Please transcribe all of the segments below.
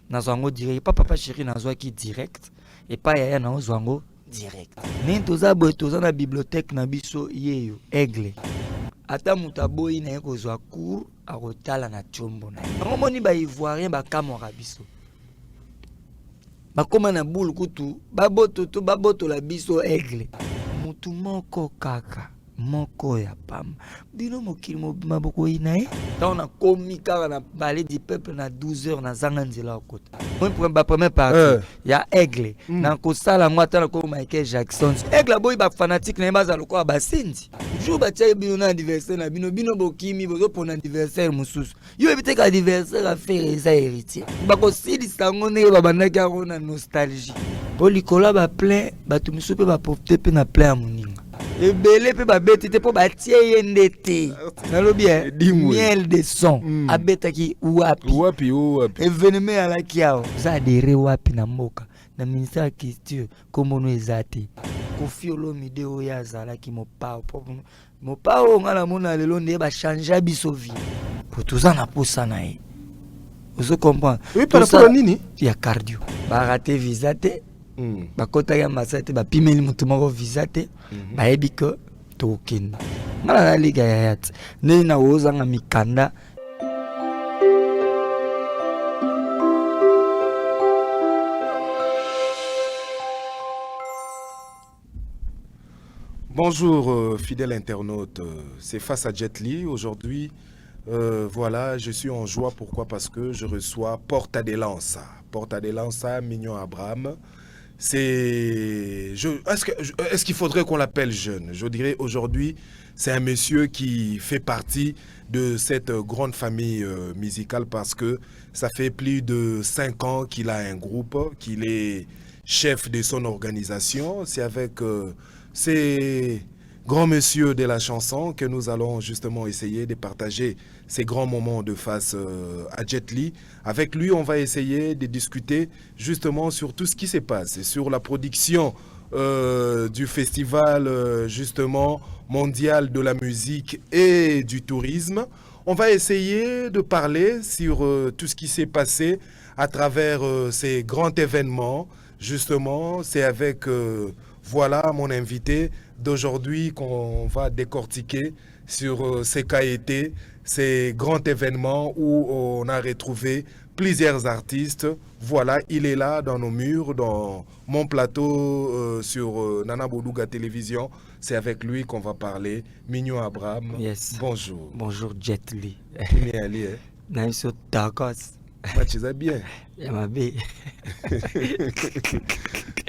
nazwango direct pas papa chéri nazwaki direct et pas yaya nazwango direct ni toza boye toza na bibliothèque na biso yeyo aigle ata moto aboyi na ye kozwa cour akotala na tshombo na ye yango moni baivoirien bakamwaka biso bakoma na boule kutu babotola biso aigle mutu moko kaka moko ya pamba bino mokili maboko ina ye ntango nakomi kaka na balai du peuple na 12h nazanga nzela ya kota première partie ya aigle nakosala yango ata nakomi Michael Jackson aigle aboyi bafanatique na ye baza lokola basenzi jour batiaki bino na anniversaire na bino bokimi bozopona anniversaire mosusu yo yebi teka anniversaire affaire eza héritier bakosilisa yango ndenge babandaki yango na nostalgie po likolo ya baplein bato misu mpe baprofite mpe na plein ya moninga ebele mpe babeti te mpo batie ye nde te nalobi miel de son abetaki wapi eveneme alaki awa oza adere wapi na mboka na ministère ya culture kombono eza te Kofi Olomide oyo azalaki mopao nga namona lelo nde bachange biso vie po toza na posa na ye ozo comprendre par rapport à nini ya cardio barate visa te bakotaki ambasade te bapimeli motu moko visa te bayebi ke tokokende nga na liga yaya te ndenge na ozanga mikanda. Bonjour fidèles internautes, c'est face à Jet Li. Aujourd'hui, voilà, je suis en joie. Pourquoi? Parce que je reçois Porta de Lança, Mignon Abraham. Est-ce qu'il faudrait qu'on l'appelle jeune? Je dirais aujourd'hui, c'est un monsieur qui fait partie de cette grande famille musicale parce que ça fait plus de 5 ans qu'il a un groupe, qu'il est chef de son organisation. C'est avec ces grands messieurs de la chanson que nous allons justement essayer de partager ces grands moments de face à Jet Li. Avec lui, on va essayer de discuter justement sur tout ce qui se passe, sur la production du festival justement mondial de la musique et du tourisme. On va essayer de parler sur tout ce qui s'est passé à travers ces grands événements. Justement, c'est avec voilà mon invité d'aujourd'hui qu'on va décortiquer sur ce qu'a été ces grands événements où on a retrouvé plusieurs artistes. Voilà, il est là dans nos murs, dans mon plateau sur Nana Boulouga Télévision. C'est avec lui qu'on va parler. Mignon Abraham, yes. Bonjour. Bonjour Jet Li. Naïso Takos. Tu vas bien?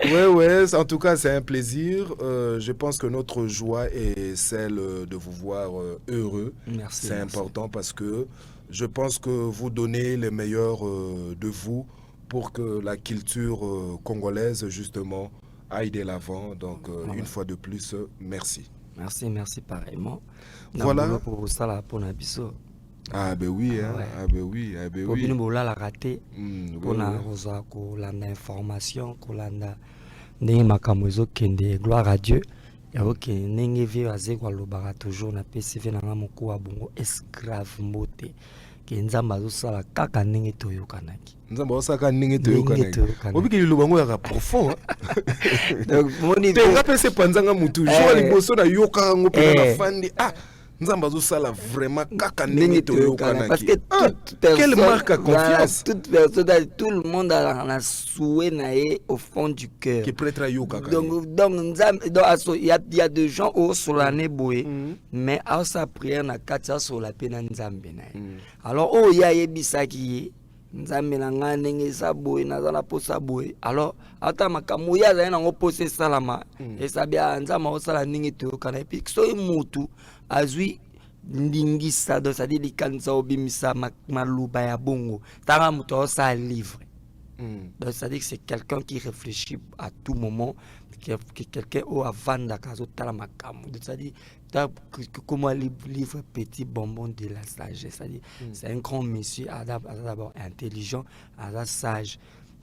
Ouais, en tout cas, c'est un plaisir. Je pense que notre joie est celle de vous voir heureux. Merci. C'est important parce que je pense que vous donnez le meilleur de vous pour que la culture congolaise, justement, aille de l'avant. Donc, une fois de plus, merci. Merci pareillement. Voilà. Pour ça, pour Nabiso. Ah ben oui, hein. Ouais. Ah ben oui, Pour bien bola la raté. Pour na oui. rosa ko landa information ko landa ndenge makamozo kende gloire à Dieu. Ya ok ndenge vie aze kwa lobaka toujours na PCV na moko wa bongo esclave mbote. Ke nzamba zo sala kaka ndenge toyokanaki. Nzamba osaka ndenge toyokanaki. Obiki lilobango ya profond. Donc moni te rapese panzanga mutu jo liboso na yoka ngo pe na fandi Nzamba zo sala vraiment kaka ndenge toyokanaki. Parce que toute personne, quelle marque à confiance. Toute personne, tout le monde a un souhait naé au fond du cœur. Qui prêtre à yoka. Donc il y a des gens au sur l'année boué, mais à sa prière na katia sur la peine nzambe naé. Alors oh ya yebisa ki nzambe na nga ndenge sa boué na za la posa boué. Alors ata makamu ya za na ngopose salama et ça bien nzamba osala ndenge toyokana et puis so mutu azui ndingisa do ça dit likanza obimisa maluba ya bongo tanga muto sa livre. Donc ça dit que c'est quelqu'un qui réfléchit à tout moment, quelqu'un au avant d'akazo tala makamu. Donc ça dit comment livre petit bonbon de la sagesse. Ça dit c'est un grand monsieur d'abord intelligent, sage.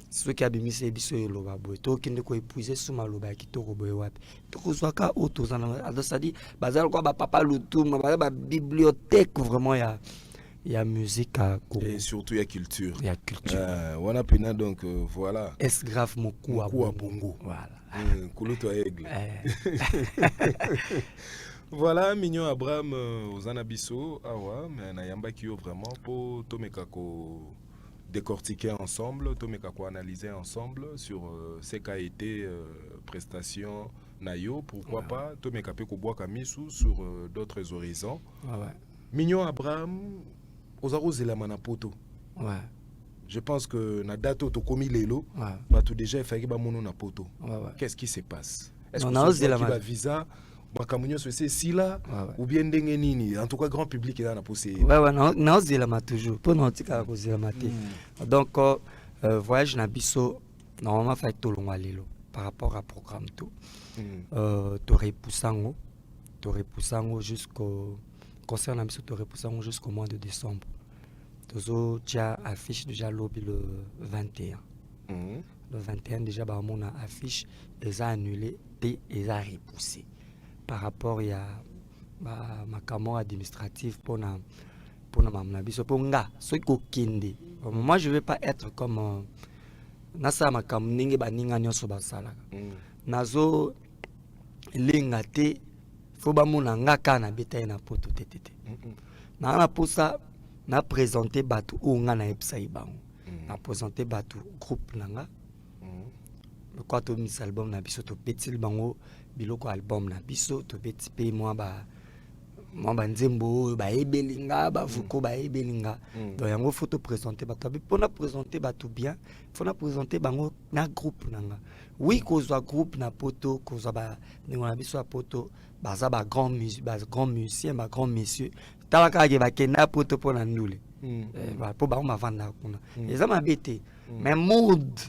Ceux qui ont mis ces biso et loba boy to kinde ko épuiser sous maloba ki to ko boy wapi to ko zwaka auto zana alors ça dit bazal ko ba papa lutum ba bibliothèque vraiment ya il y a musique à Congo. Et surtout il y a culture. Il y a culture. On a pina donc voilà. Est-ce grave Moku à Bongo. Voilà. Koulouto aigle. Voilà, Mignon Abraham aux Anabiso, Awa, mais Nayamba Kyo vraiment pour Tomekako décortiquer ensemble, Tomekako analyser ensemble sur ce qu'a été prestation Nayo, pourquoi pas Tomekape Koboa Kamisu sur d'autres horizons. Mignon Abraham, Ozaro Zelamana Poto. Je pense que na dato to komi lelo, bah tout déjà fait ba mono na poto. Qu'est-ce qui se passe? Est-ce que c'est un visa? C'est si là ou bien nini en tout cas grand public est dans la possibilité. Non, c'est la toujours pour nous donc voyage na biso normalement fait tout long lelo par rapport à programme tout to repoussango jusqu'au concernant biso to repoussango jusqu'au mois de décembre. Tozo tia affiche déjà lobby le 21. Le 21 déjà bah on a affiche et a annulé et a repoussé. Par rapport à ma caméra administrative pour na mamnabiso pour nga ce ko kende. Moi je vais pas être comme nasa ma kamninge baninga nyoso basala. Nazo linga te faut ba mona nga kana betaye na poto tetete. Na posa na présenté batu ou nga na epsai bango. Na présenté batu groupe nanga. Quoi to mis album na biso to petit bango biloko album na biso to petit pe moi ba nzembo ba ebelinga ba vuko ba ebelinga donc yango photo présenter ba tabi pour na présenter ba tout bien faut na présenter bango na groupe nanga oui kozwa groupe na poto kozwa ba ningo na biso poto baza ba grand musicien ba grand monsieur talaka ke ba kena poto pour na ndule ba po ba ma vanda kuna eza mabete mais mood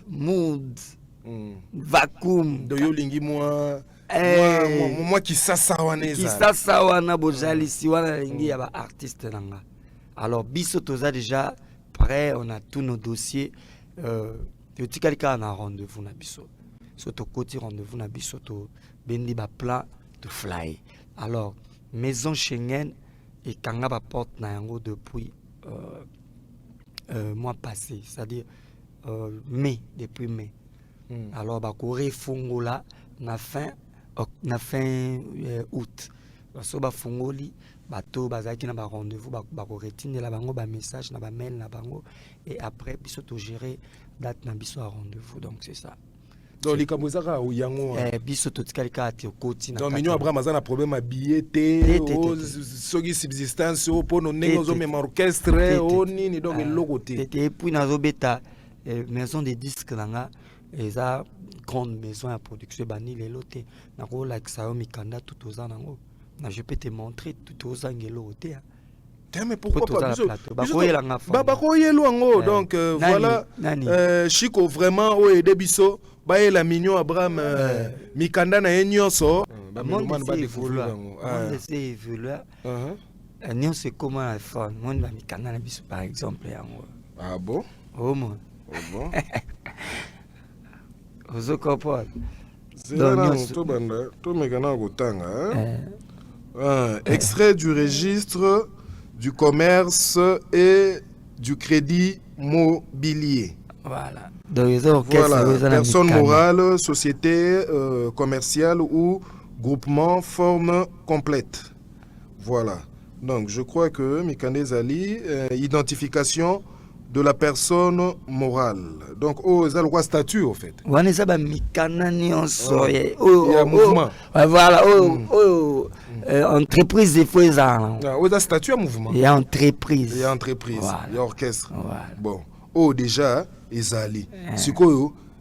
vacuum de yolingi moi qui sasa wana bojalisi wana lingi ya ba artiste nanga. Alors biso toza déjà prêt, on a tous nos dossiers yo tikalika na rendez-vous na biso so to koti rendez-vous na biso to bendi ba plan to fly. Alors maison Schengen et kanga ba porte na yango depuis mois passé, c'est-à-dire mai, depuis mai. Alors ba ko refungola na fin août. So ba fungoli bato bazaki na ba rendez-vous ba ko retiner la bango ba message na ba mail na bango et après biso to gérer date na biso à rendez-vous, donc c'est ça. Donc les kamozaka ou yango biso to tikalika ati okoti na. Donc Mignon Abraham azana problème à billet sogi subsistance au pono nengo zo même orchestre o nini donc logoté. Et puis nazo beta maison de disques nanga eza grande maison à production bani les lotés na ko la Xiaomi Kanda tout aux anango na je peux te montrer tout aux angelo hoté. Mais pourquoi pas donc voilà Chico vraiment o aider biso ba la Mignon Abraham Mikanda na nyonso ba monde ba découvrir monde c'est évoluer nion c'est comment la femme monde ba Mikanda na biso par exemple yango. Ah bon? Oh mon. Oh bon. Extrait du registre du commerce et du crédit mobilier. Voilà. Voilà. Personne morale, société commerciale ou groupement forme complète. Voilà. Donc je crois que Mikande Zali, identification de la personne morale. Donc, c'est le statut, en fait. Il y a un mouvement. Voilà. Entreprise, il faut ça. Il y a statut à mouvement. Il y a entreprise. Il y a entreprise. Il y a orchestre. Voilà. Bon. Déjà, Ezali.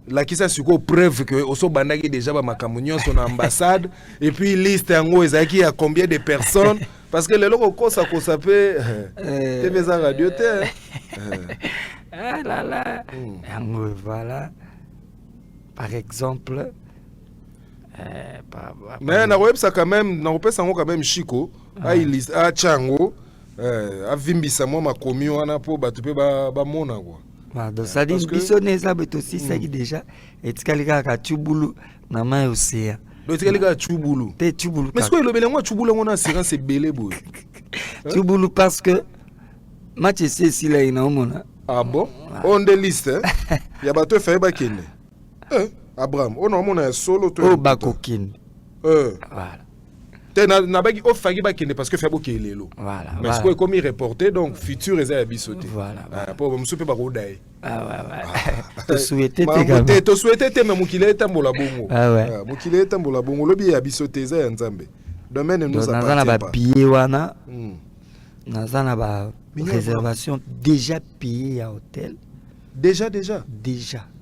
Là, qui ça, c'est preuve que au Sobandaki déjà, ma communion, son ambassade. Et puis, liste en haut, il y a combien de personnes. Parce que les locaux, ça peut. TV radio. Ah là là. Voilà. Par exemple. Mais na web ça quand même, na web ça quand même Chico. A Chango. A Vimbisa moi ma communion ana po batupe ba mona quoi. Donc ça dit biso neza beto si ça déjà et tikalika ka tubulu na mai océan. Donc tikalika tubulu. Te tubulu. Mais ce que le belengo tubulu on a assurance belé boy. Tubulu parce que match c'est là inaomona. Ah bon? On de liste hein. Ya bato fait bakene. Abraham, on a solo to. Oh bakokine. Voilà. Na bagi o fagi bakene parce que fait boké lelo. Voilà. Mais ce qu'on comme reporté donc futur eza ya bisoté. Voilà. Pour me souper ba rodai. To souhaiter to souhaiter te mais mukile tambola bongo. Mukile tambola bongo lobi ya bisoté eza ya nzambe. Domaine nous appartient pas. Nazana ba billet wana. Nazana ba réservation déjà payée à hôtel. Déjà.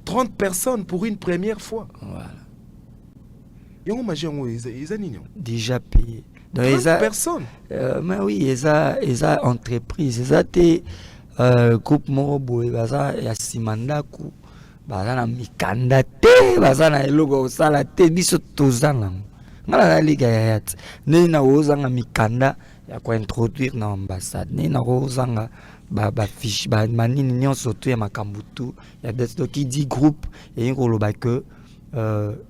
30 personnes pour une première fois. Voilà. Déjà payé. Donc 30 personnes. Mais oui, ils ont entreprise. Ils ont été groupe Moroboé, ils ont Simandaku, ils ont Mikanda, ils ont Elogo Sala, biso tozana. Ngala liga ya yat. Ni na ozanga Mikanda ya ko introduire na ambassade. Ni na ozanga ba fiche ba manini nyonso to ya makambutu. Ya des qui dit groupe et ngoloba que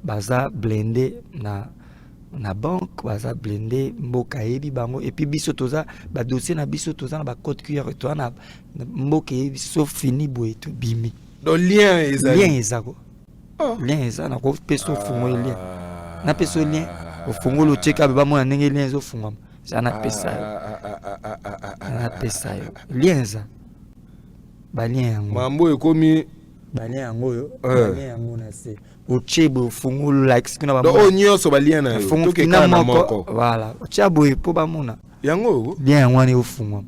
baza blindé na banque baza blindé mboka yebi bango et puis biso toza ba dossier na biso toza na ba code QR to na mboka yebi so fini boye to bimi donc lien ezako lien eza na ko peso fungo lien na peso lien o fungo lo cheka ba mona ndenge lien zo fungo ça na pesa yo lien eza ba lien yango mambo ekomi balien yango yo balien yango na se ochebo fungulu like sikuna ba donc onyoso balien na yo to ke kana moko voilà ochabo po ba mona yango lien yango ani ofungwa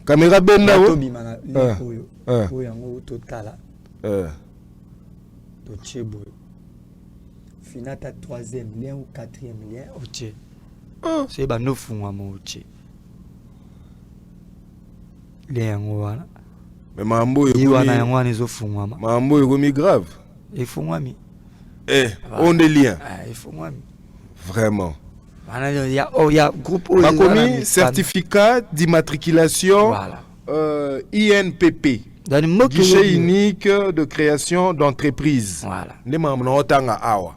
caméra benda wo to bimana oyo oyo yango to tala to chebo finata 3e lien ou 4e lien oche c'est ba no fungwa mo oche lien yango wana. Mais mambo est grave. Il faut moi mi. On est liens. Il faut moi mi. Vraiment. Il y a groupe Makomi certificat d'immatriculation voilà. INPP. Guichet unique de création d'entreprise. Voilà. Ne mamno otanga awa.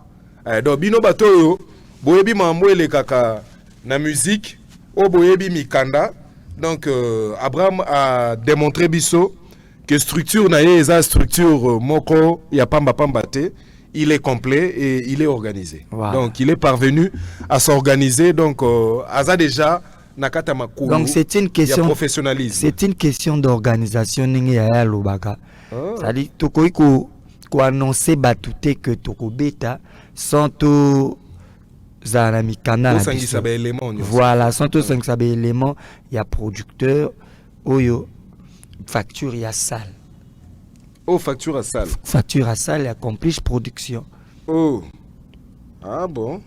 Donc bino batoyo boyebi mambo ele kaka na musique o boyebi mikanda. Donc Abraham a démontré biso que structure na eza structure moko ya pamba te, il est complet et il est organisé. Voilà. Donc il est parvenu à s'organiser donc aza déjà nakata makulu. Donc c'est une question professionnalisme. C'est une question d'organisation ningi ya lobaka. C'est-à-dire tokoi ko annoncer batute que toko beta sans tout zana mikana. Voilà, sans tout ça élément, il y a producteur oyo facture ya salle. Oh, facture à salle. Facture à salle et accomplit production. Oh. Ah bon.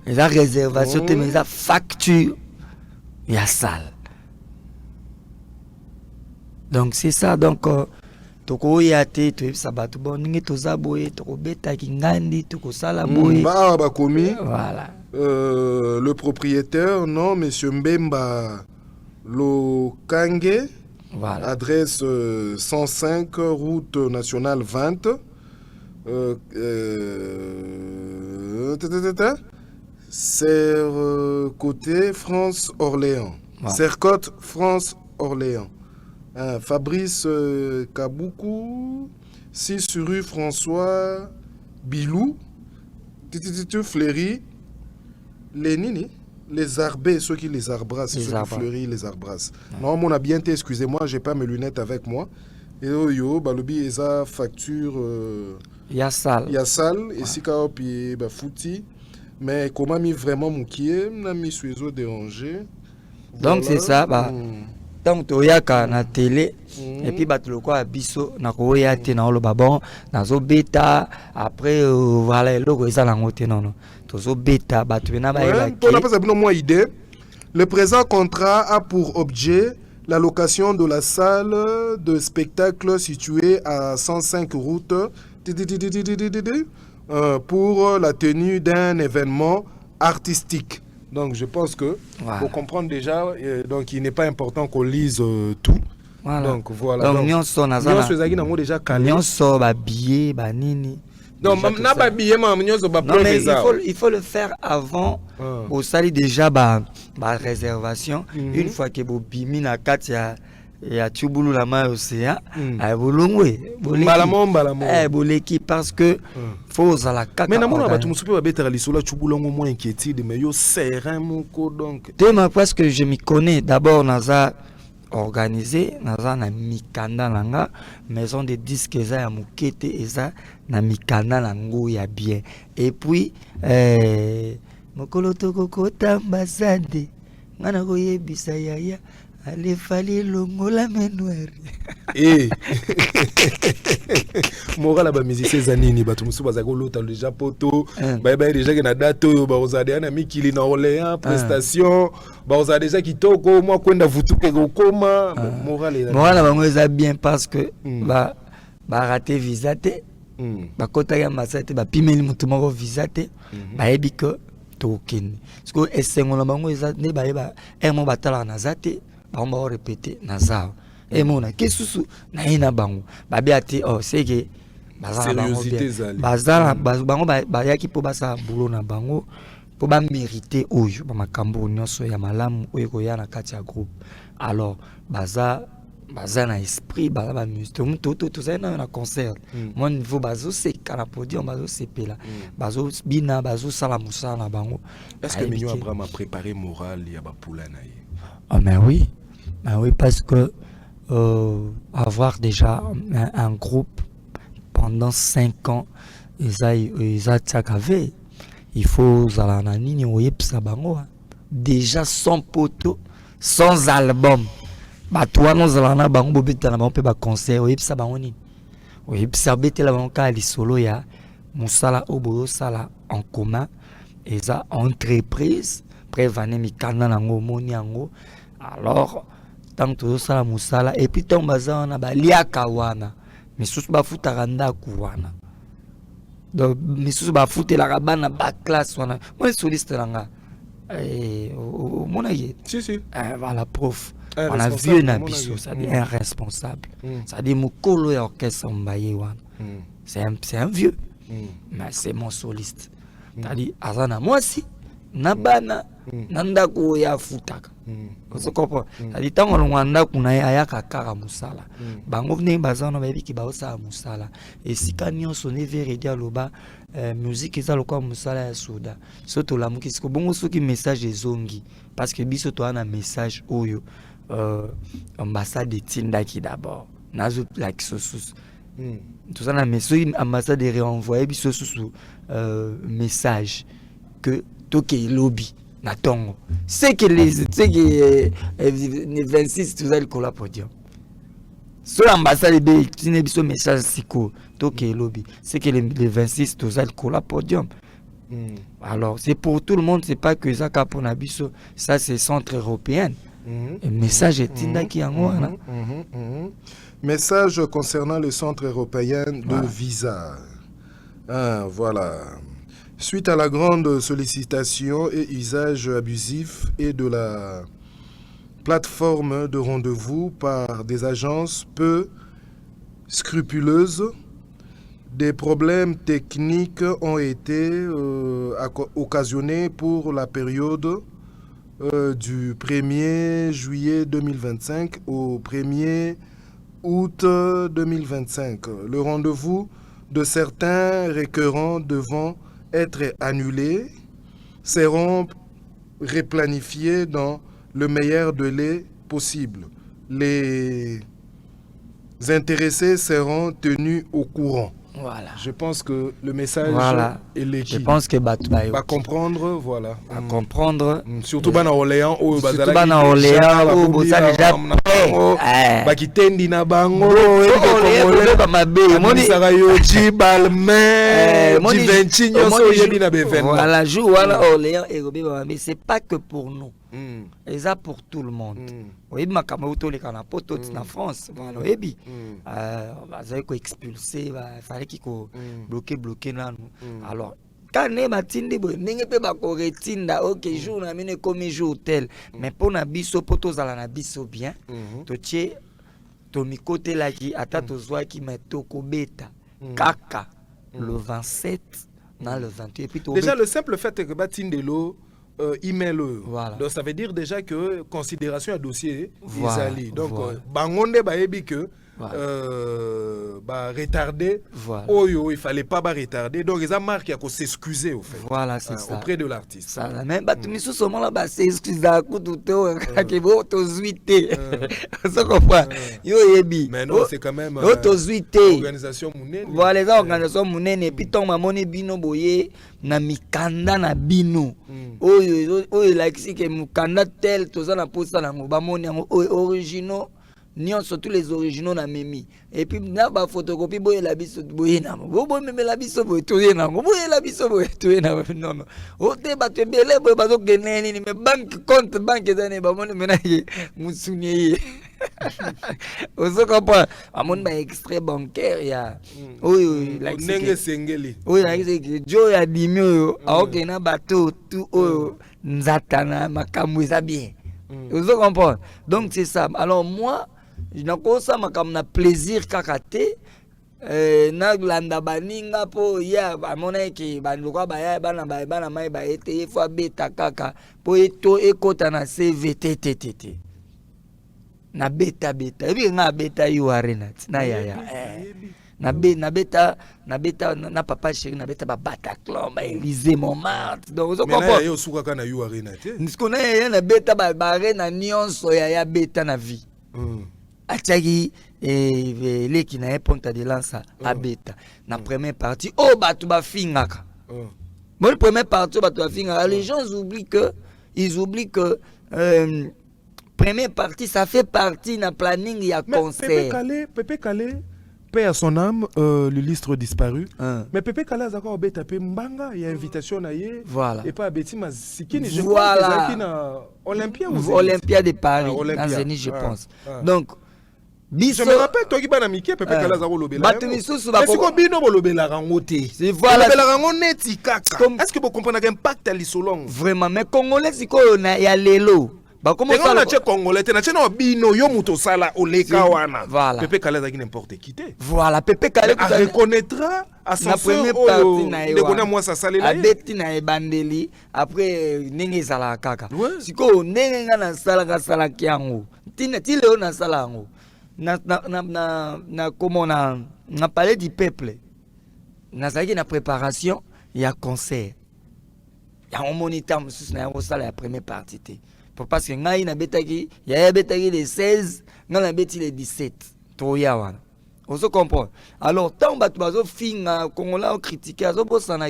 Et la réservation, mais la facture ya salle. Donc c'est ça. Donc toko yate to sabatu bon ningi to zaboye to beta kingandi to sala boye. Ba komi. Voilà. Le propriétaire non monsieur Mbemba Lokange. Voilà. Adresse 105 route nationale 20 côté France-Orléans. Voilà. Sercotte France-Orléans. Fabrice Kaboukou 6 rue François Bilou Fleury les nini les arbres, ceux qui les arbrasent, ceux qui fleurissent les arbrasses. Non, on a bien été, excusez-moi, j'ai pas mes lunettes avec moi. Et yo, balobi, eza facture. Yassal. Et si kaopi, bah fouti. Mais comment mi vraiment moukié, n'a mis suézo dérangé. Donc c'est ça, bah. Donc toyaka na télé. Et puis bah le quoi biso na koya te na oloba bon na zo beta après voilà le logo eza na ngote non. Le présent contrat a pour objet la location de la salle de spectacle située à 105 route pour la tenue d'un événement artistique. Donc je pense que pour comprendre déjà, donc il n'est pas important qu'on lise tout. Voilà. Donc voilà. Donc nous sommes déjà calés. Nous sommes habillés, banini. Non, n'a pas bien non, mais il faut le faire avant. Au sali déjà réservation. Une fois que vous bimi na katia et à Tubulu la main océan, à Bolongwe. Boleki parce que faut à la kaka. Mais na mona batu musupe ba betara lisola Tubulongo moins inquiétude mais yo serein mon co donc. Tema parce que je m'y connais d'abord naza organisé naza na mikanda nanga maison de disques eza ya mukete eza na mikanda nango ya bien et puis mokolo tokokota ambasade ngana koyebisa yaya allez fallait longola menouer moral ba musicien zanini batu musuba za kolota déjà poto ba déjà que na date oyo ba ozade na mikili na Orléans prestation ba ozade déjà kitoko moi kwenda vutuke kokoma moral bango eza bien parce que ba raté visa te ba kota ya masate ba pimeli mutu moko visa te ba yebi que tokende parce que esengo na bango eza ne ba yeba mo batala na zate on va répéter nazar et mon qu'est-ce na ina bango ba biati c'est que bazala bango ba yaki po basa boulot na bango po ba mériter oyo ba makambo nyonso ya malamu oyo ko ya na kati ya groupe alors baza na esprit ba musique tout ça na concert mon niveau bazo c'est kana podium bazo sepela bazo bina bazo sala musala na bango. Est-ce que Mignon Abraham a préparé moral ya ba poula na ye? Ah mais oui. Ben oui, parce que avoir déjà un groupe pendant 5 ans, il faut déjà sans poteau, sans album. Toi, nous allons bango bobita na ba concert, oui, ça banoni. Oui, ça bete la banka li solo ya musala oboyo sala en commun et ça entreprise prévaner mi kana nango moni yango. Alors tant que ça musala et puis tant bazana ba liaka wana misusu ba futaka ndaku wana donc misusu ba futela bana ba classe wana moi soliste langa mon aïe si voilà prof on a vu un abisso ça dit un responsable ça dit mukolo ya orchestre mbaye wana c'est un vieux mais c'est mon soliste ça dit azana moi si na bana nandaku ya futaka vous comprenez ça dit tant on ndaku na ayaka kaka musala bango ne bazana ba biki ba osa musala et si kanyo sonne veredia loba musique eza lokwa musala ya soda soto la muki siko bongo soki message ezongi parce que biso to ana message oyo ambassade de tindaki d'abord nazo la kisosus tout ça na message ambassade de renvoyer biso sous message que toke lobby na tongo c'est que les 26 tout ça le colla podium sur l'ambassade de tine biso message siko toke lobby c'est que les 26 tout ça le colla podium. Alors c'est pour tout le monde, c'est pas que ça pour Nabiso, ça c'est centre européen. Le message est tindaki en message concernant le centre européen de visa. Voilà. Suite à la grande sollicitation et usage abusif et de la plateforme de rendez-vous par des agences peu scrupuleuses, des problèmes techniques ont été occasionnés pour la période du 1er juillet 2025 au 1er août 2025. Le rendez-vous de certains requérants devant être annulés seront replanifiés dans le meilleur délai possible. Les intéressés seront tenus au courant. Voilà. Je pense que le message est légitime. Je pense que va comprendre, voilà. À comprendre. Surtout dans Orléans où déjà bakitendi na bango voilà jour voilà Orléans et mais c'est pas que pour nous. Et ça pour tout le monde. Oui, ma camarade les canapotes en France, voilà, et puis, ils ont expulsé, il fallait qu'ils bloquer là. Alors, quand on a tindi, n'engagez pas qu'on retinda, ok, jour on a mené comme jour tel, mais pour na biso, pour tous à la biso bien, tu to mi côté là qui attend aux oies qui met toko beta, kaka. le 27 dans le 28 et puis déjà le simple fait que Batindelo email voilà. Donc ça veut dire déjà que considération à dossier voilà. Isali. Donc voilà. bangonde baebi que voilà. retardé voilà. Oyo il fallait pas retarder donc ils ont marqué à s'excuser au fait. Voilà, c'est ça. Auprès de l'artiste. Ça la même batumiso seulement là bas s'excuser à coup tout que bo to zuité. Ça comprend. Yo yebi. Mais non, c'est quand même to zuité. Organisation munene. Voilà, les organisations munene et puis ton mamone bino boye na mikanda na bino. Oyo like si que mukanda tel toza na posa na ngo ba moni originaux. Surtout les originaux na memi et puis na ba photocopie boye la biso boye na bo meme la biso boye toye na boye la biso boye toye na non o te ba te bele boye ba zo geneni ni me compte banque zane ba moni mena ye musuni ozo comprendre amon ba extrait bancaire ya oyo like nenge sengeli oyo like que jo ya dimi oyo aoke na bato tout oyo nzatana makambo eza bien ozo comprendre donc c'est ça alors moi nakosa makam na plaisir kakate na landa baninga po ya amona ke banduka baya bana mai ba ete fo beta kaka po eto ekota na CVTTT na beta ebi nga beta you arena na ya na beta na papa chéri na beta ba Bataclan ba Élysée Montmartre donc zo comprend mais yo suka kana you arena te niskona ya na beta ba arena nyonso ya beta na vie Achagi et les qui n'a pas de lance à bêta. La première partie, oh bah tu vas finir. Bon, la première partie, bah tu vas finir. Les gens oublient que première partie, ça fait partie d'un planning, il y a concert. Pépé Calais, paix à son âme, l'illustre disparu. Mais Pépé Calais a encore bêta, Mbanga, il y a invitation à y. Voilà. Et pas à Betty Mazikini, je voilà. crois que Olympia Olympiade de Paris, dans Zénith, je pense. Donc, je me rappelle toi qui bana miki Pépé Calais a lobela. Batumisusu ba ko bino bo lobela rangote. C'est voilà. Lobela rango neti kaka. Est-ce que vous comprenez l'impact à l'isolong? Vraiment mais congolais siko na ya lelo. Ba comment ça na che congolais na che no bino yo muto sala oleka wana. Voilà. Pépé Calais a n'importe qui te. Voilà, Pépé Calais reconnaîtra à son première partie na yo. De kona moi ça sale là. Abeti na ebandeli après ndenge sala kaka. Siko ndenge na sala kiango. Tina tile na sala ngo. Comment on a parlé du peuple. On a une préparation, il y a concert. Il y a un moniteur, la première partie. Parce que il y a les 16, il y a les 17. On se comprend. Alors, tant que tu fin Congolais ont critiqué,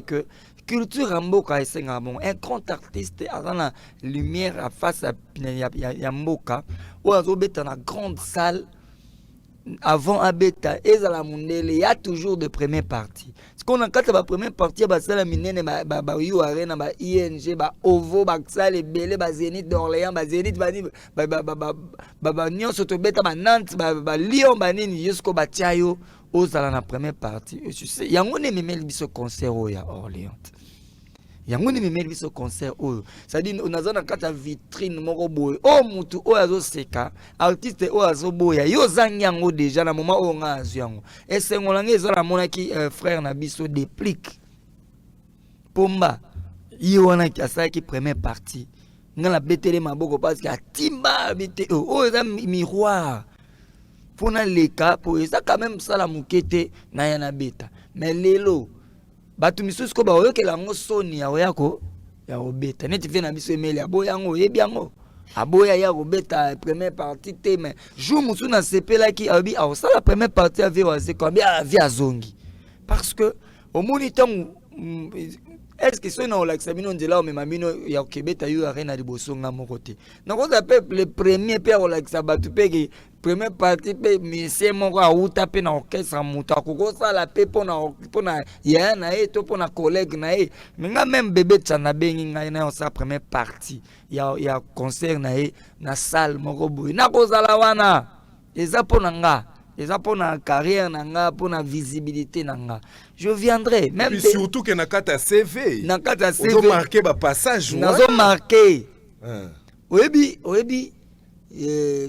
que culture amboka esenga bon un grand artiste à la lumière face à Yamboka ou à la grande salle. Avant Abeta et à la Mundele, il y a toujours de première partie. Ce qu'on a quand la première partie, bah ça la minene, bah you arena, bah ING, bah Ovo, bah ça les Belé, bah Zénith d'Orléans, bah Zénith, bah Nyon Sotobeta, bah Nantes, bah Lyon, bah Nini, jusqu'au bah Tiayo, aux à la première partie. Tu sais, il y a un même ce concert au Orléans. Yango ni memeli ce concert oyo ça dit on a zana kata vitrine moko boy oh mutu oyo azo seka artiste oyo azo boya yo zanyango déjà na moment oyo nga azyango esengo lange ezala monaki frère na biso déplique pomba yo wana asaki première partie nga la betele maboko parce que atimba bete oyo za miroir pona leka po ça quand même ça la mukete na yana beta mais lelo batu misusu ko ba oyokela ngo soni ya oyako ya obeta neti vena biso emeli aboya ngo yebi yango aboya ya obeta première partie te mais jour musu na sepela ki abi a ça la première partie avait wasé comme bien via zongi parce que au moniteur est-ce que c'est non l'examino de là mais mamino ya kebeta yo arena liboso nga moko te na ko peuple le premier père o l'exabatu pe première partie pe monsieur moko a uta pe na orchestre muta ko ça la pe pona ya na e to pona collègue na e nga même bébé tsana bengi nga na sa première partie ya concert na e na salle moko boy na ko sala wana eza pona nga eza pona carrière nanga pona visibilité nanga je viendrai même puis surtout que na kata CV on marqué ba passage nazo marqué oyebi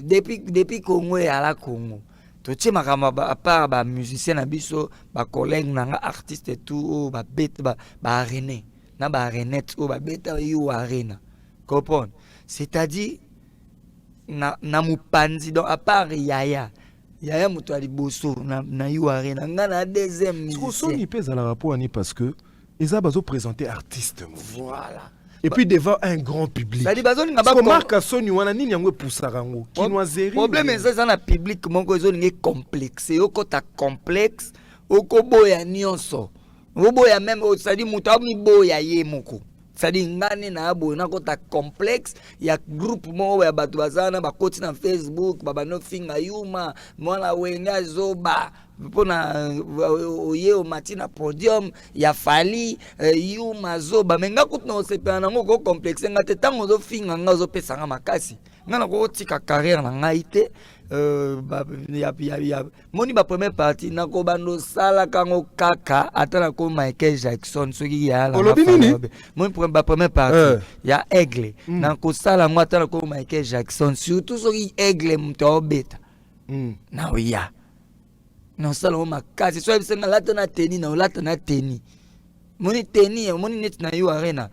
depuis Congo et à la Congo totie makambo à part ba musicien na biso ba collègue nanga artiste et tout ba bête ba aréné na ba arénette ba bête yo arena comprendre c'est-à-dire na mupanzi donc à part yaya muto ali boso na yo arena nga na deuxième musicien so ni pesa la rapport ni parce que ils a bazo présenter artiste voilà. Et puis devant un grand public. Ça dit bazoni nga ba marque Sony wana nini yango poussaka ngo. Kinoiserie. Problème c'est ça na public moko zo ngi complexe. Oko ta complexe, oko boya nyonso. Boya même ça dit muta mi boya ye moko. Ça dit ngani na boya na ko ta complexe ya groupe mo ya batu bazana ba koti na Facebook baba no finga yuma mwana wenga zoba pona oye o matina podium ya fali yuma zoba menga kutna osepa na ngo complexe ngate tango zo finga nga zo pesa nga makasi ngana ko tika carrière na ngai te ya moni ba première partie na ko bando sala kango kaka atana ko Michael Jackson soki ya la moni ba première partie ya Aigle na ko sala ngo atana ko Michael Jackson surtout soki Aigle mto beta na oya non sala ma kasi so bisenga lata na teni na lata na teni moni teni moni net na yo arena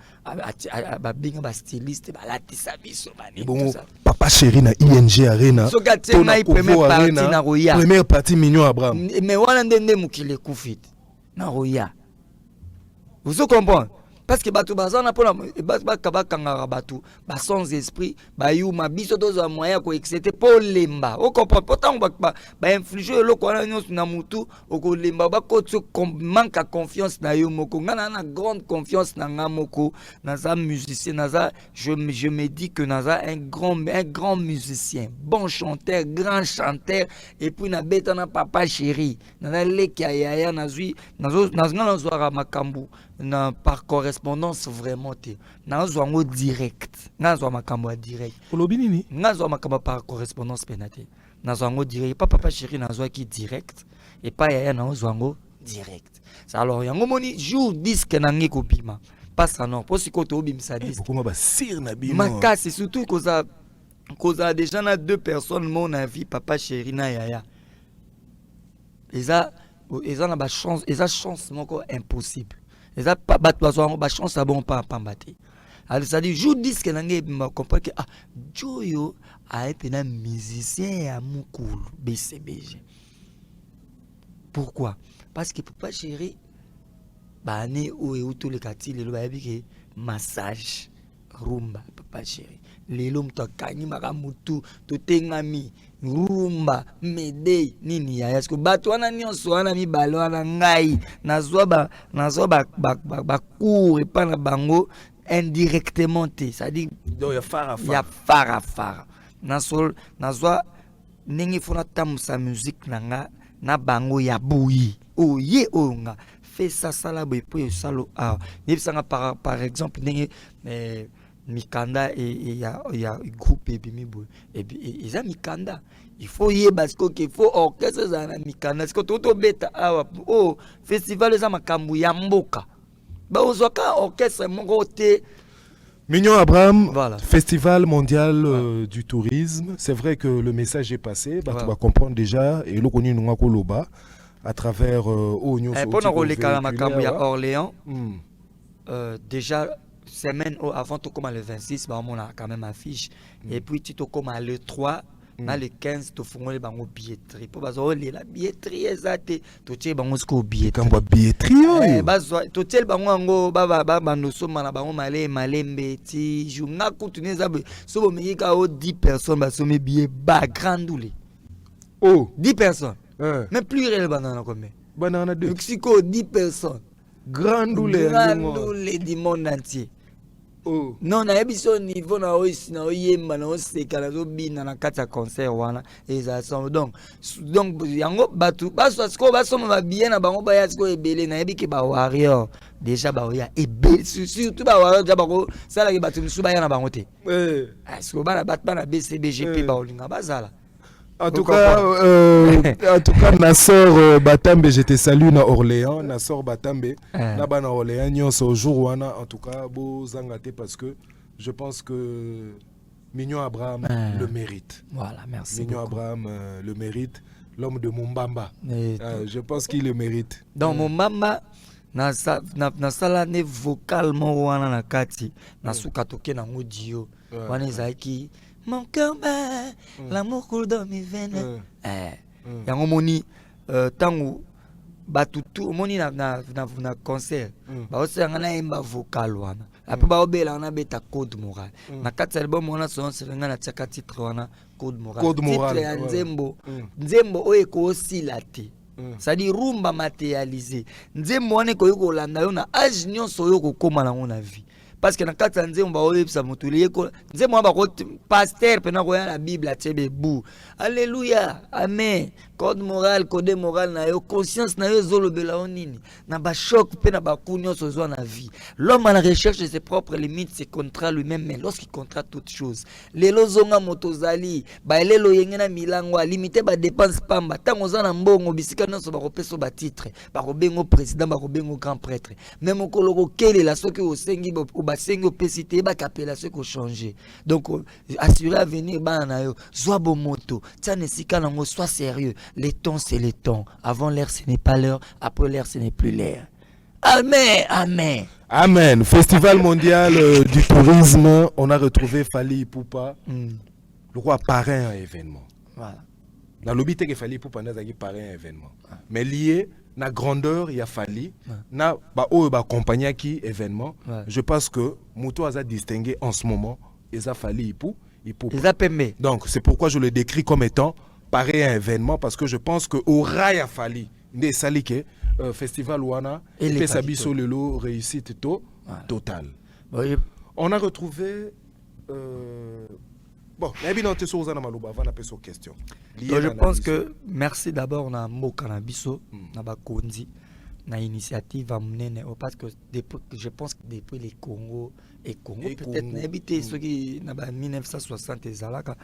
ba binga ba styliste ba latisa biso bani bon papa chéri na ING arena so gaté na première partie na roya première partie Mignon Abraham mais wana ndende mukile kufit na roya vous comprenez parce que batu bazana pona ba kangara batu ba sans esprit ba yuma biso tozo moyen ko exciter pour lemba o comprend pourtant ba infliger le ko na nyonso na mutu o ko lemba ba ko manque à confiance na yo moko ngana na grande confiance na nga moko na za musicien na za je me dis que na za un grand musicien bon chanteur grand chanteur et puis na beta na papa chéri na leki ya na zui na ngana zo makambu na par correspondance vraiment te na zwango direct na zwa makambo direct olobi nini na zwa makambo par correspondance penate na zwango direct papa chéri na zwa ki direct et pas ya na zwango direct ça alors yango moni jour disque na ngi ko bima pas ça non pour siko to bimisa disque comment ba sir na bino makasi surtout cause déjà na deux personnes mon avis papa chéri na yaya ils ont la chance moko impossible. Les a pas battu ba chance à bon pas pambate. Alors ça dit jour disque nangé me comprend que Joyo a été un musicien à Mukulu BCBG. Pourquoi? Parce que papa chéri ba né ou tous les quartiers le ba que massage rumba papa chéri. Lelo mto kanyi makamutu to tengami rumba medei nini ya yasko bato wana nyonso wana mibalo wana ngai nazwa ba cours et pas na bango indirectement te ça dit donc ya fara nazwa ndenge fona tamusa musique nanga na bango ya buyi oye onga fait ça sala boy po salo a nibisanga par exemple ndenge Mikanda et y a groupe et bimibo et ils a Mikanda il faut y parce qu'il faut orchestre za na Mikanda parce que toto beta awa oh festival za makambu ya mboka ba ozoka orchestre moko te Mignon Abraham, voilà. Festival mondial du tourisme. C'est vrai que le message est passé, bah, tu vas comprendre déjà et le connu nous Koloba à travers Oignon. Pendant le makambu ya Orléans déjà semaine avant tout comme le 26 bah on a quand même affiche et puis tu te comme le 3 dans le 15 tu fais les bango billetterie pour bazo la billetterie exacte tu tiens bango ce ko billetterie quand billetterie bazo tu tiens bango ngo ba no soma na bango malembe ti journée continuer ça so bo meka o 10 personnes ba so me billet ba grandoule oh 10 personnes mais plus réel banana combien banana 2 Mexico 10 personnes grandoule du monde entier. Oh. Non, na ebiso niveau na oisi na oyemba na oseka na zobina na kati ya concert wana ezasa donc yango batu baso siko baso ma bien na bango ba yasiko ebele na ebike ba warrior déjà ba oya ebe surtout ba warrior ja bako sala ke batu msuba ya na bango te siko bana batba na BCBGP ba olinga bazala. En tout cas, Nassor Batambe, je te salue na Orléans, Nassor Batambe, là-bas na Orléans, nous au jour où en tout cas, beau zangate parce que je pense que Mignon Abraham le mérite. Voilà, merci. Mignon Abraham le mérite. l'homme de Mumbamba. Je pense qu'il le mérite. Donc Mumbamba na sala ne vocalement wana na kati na suka toke na audio wana ezaki mon cœur bat l'amour coule dans mes veines yango moni tango batutu moni na concert ba osanga na imba vocal wana après ba obela na beta code moral na kati album wana son serenga na tiaka titre wana code moral titre ya nzembo oyo ko osila te. C'est-à-dire rumba matérialisé. Nzembo wane ko yoko landa yo na age nyonso yo ko koma na ngona vie. Parce que na kati ya nzembo ba oyebisa moto lieko nzembo ba ko pasteur pena ko ya la Bible a tebe bu. Alléluia. Amen. Code moral, code moral na yo conscience na yo zolobela onini. Na ba choc pena ba kunyo so zo na vie. L'homme à la recherche de ses propres limites se contrat lui-même mais lorsqu'il contrat toutes choses. Lelo zonga motozali ba lelo yengena milango limité ba dépense pamba tango za na mbongo bisika nyonso ba kopeso ba titre ba kobengo président ba kobengo grand prêtre même okoloko kele la soki osengi ba sengi opesité ba kapela ce ko changer donc assurer à venir ba na yo zwa bo moto tiane sika nango sois sérieux. Les temps c'est les temps, avant l'air ce n'est pas l'heure, après l'air ce n'est plus l'air. Amen, amen. Amen. Festival mondial du tourisme, on a retrouvé Fally Ipupa, le roi parrain à événement. Voilà. Dans le but que Fally Ipupa n'a pas parrain à événement. Mais lié na grandeur il y a Fally, na ba o ba compagnie qui événement. Je pense que Mouto a distingué en ce moment et a Fally Ipupa. Donc c'est pourquoi je le décris comme étant pareil à un événement parce que je pense que au rail a fallu des salike festival wana et Sabiso Lelo réussite totale. On a retrouvé bon question. Je pense que merci d'abord na Moka na biso na bakondi na initiative amnene parce que je pense que depuis les Congo peut-être habité ceux qui na 1960 ezalaka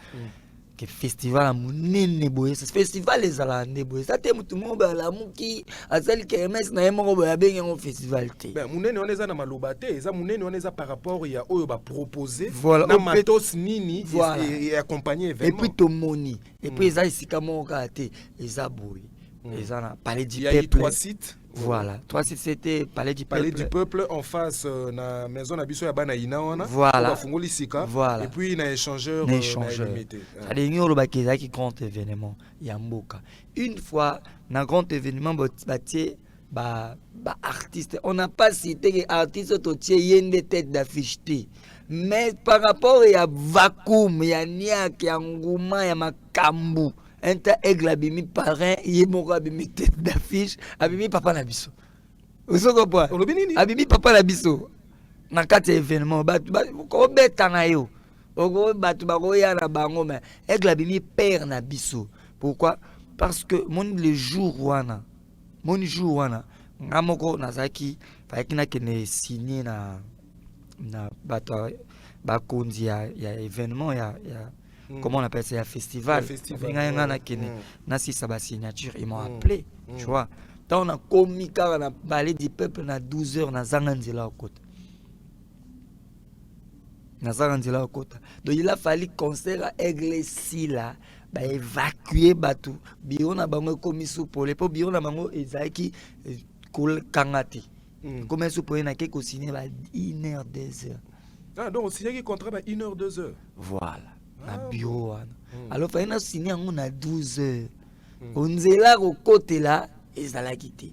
que festival a munene boye ce festival les ala ndeboye ça te mutu mo ba la muki azali KMS na yemo ba benga ngo festival te ben munene on eza na maloba te eza munene on eza par rapport ya oyo ba proposer na matos nini et accompagner événement et puis tomoni et puis eza isika mo ka te eza boye eza na palais du peuple. Il y a eu 3 sites. Voilà, 3 sites c'était palais du peuple. Palais du peuple en face na maison nabiso ya bana ina wana. Voilà. Voilà. Et puis na échangeur limité. Allez nous ba qui grand événement Yamboka. Une fois na grand événement batie ba artiste, on n'a pas cité que artiste totie yende tête d'affiche té. Mais par rapport à vacuum, ya niak, ya nguma, ya makambu. Enta aigle abimi parrain yemoko abimi tête d'affiche abimi papa na biso osoko po abimi papa na biso na kati événement ko beta na yo oko batu bakoya na bango mais aigle abimi père na biso. Pourquoi? Parce que le jour wana ngamoko nazaki faki na kene signé na bato bakonzi ya événement ya comment on appelle ça, un festival. Nasi Saba signature, ils m'ont appelé, tu vois. Tant on a commis car on a parlé du peuple na 12h na Zanganzela au côté. Na Zanganzela au côté. Donc il a fallu concert à Aigle-Si là, bah évacuer batou. Bio na bango commis sous pour les po bio na bango ezaki kol kangati. Comme sous pour na ke ko signer 1h 2h. Ah donc signer qui contrat 1h 2h. Voilà. Na bureau wana alors fa ina signé on a 12 heures onzela ko côté là ezalaki te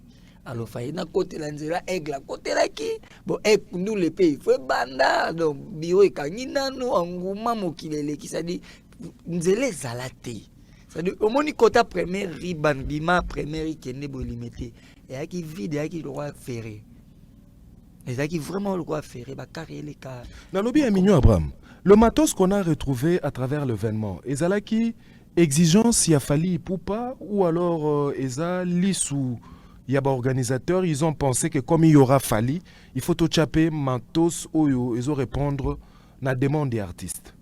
alors fa ina côté là nzela aigle côté là ki bon nous le pays faut banda donc bureau ekangi nanu anguma mokilele ki ça dit nzela ezalate ça dit au moni kota première riban bima première ikende bo limité et aki vide aki le roi ferré et qui vraiment le roi ferré ba carré les cas na lobby a mignon Abraham. Le matos qu'on a retrouvé à travers l'événement, ezalaki exigence y a Fally Ipupa ou alors eza lisou y a ba organisateurs, ils ont pensé que comme il y aura Fally, il faut tout chaper matos oyo ils ont répondre na demande des artistes.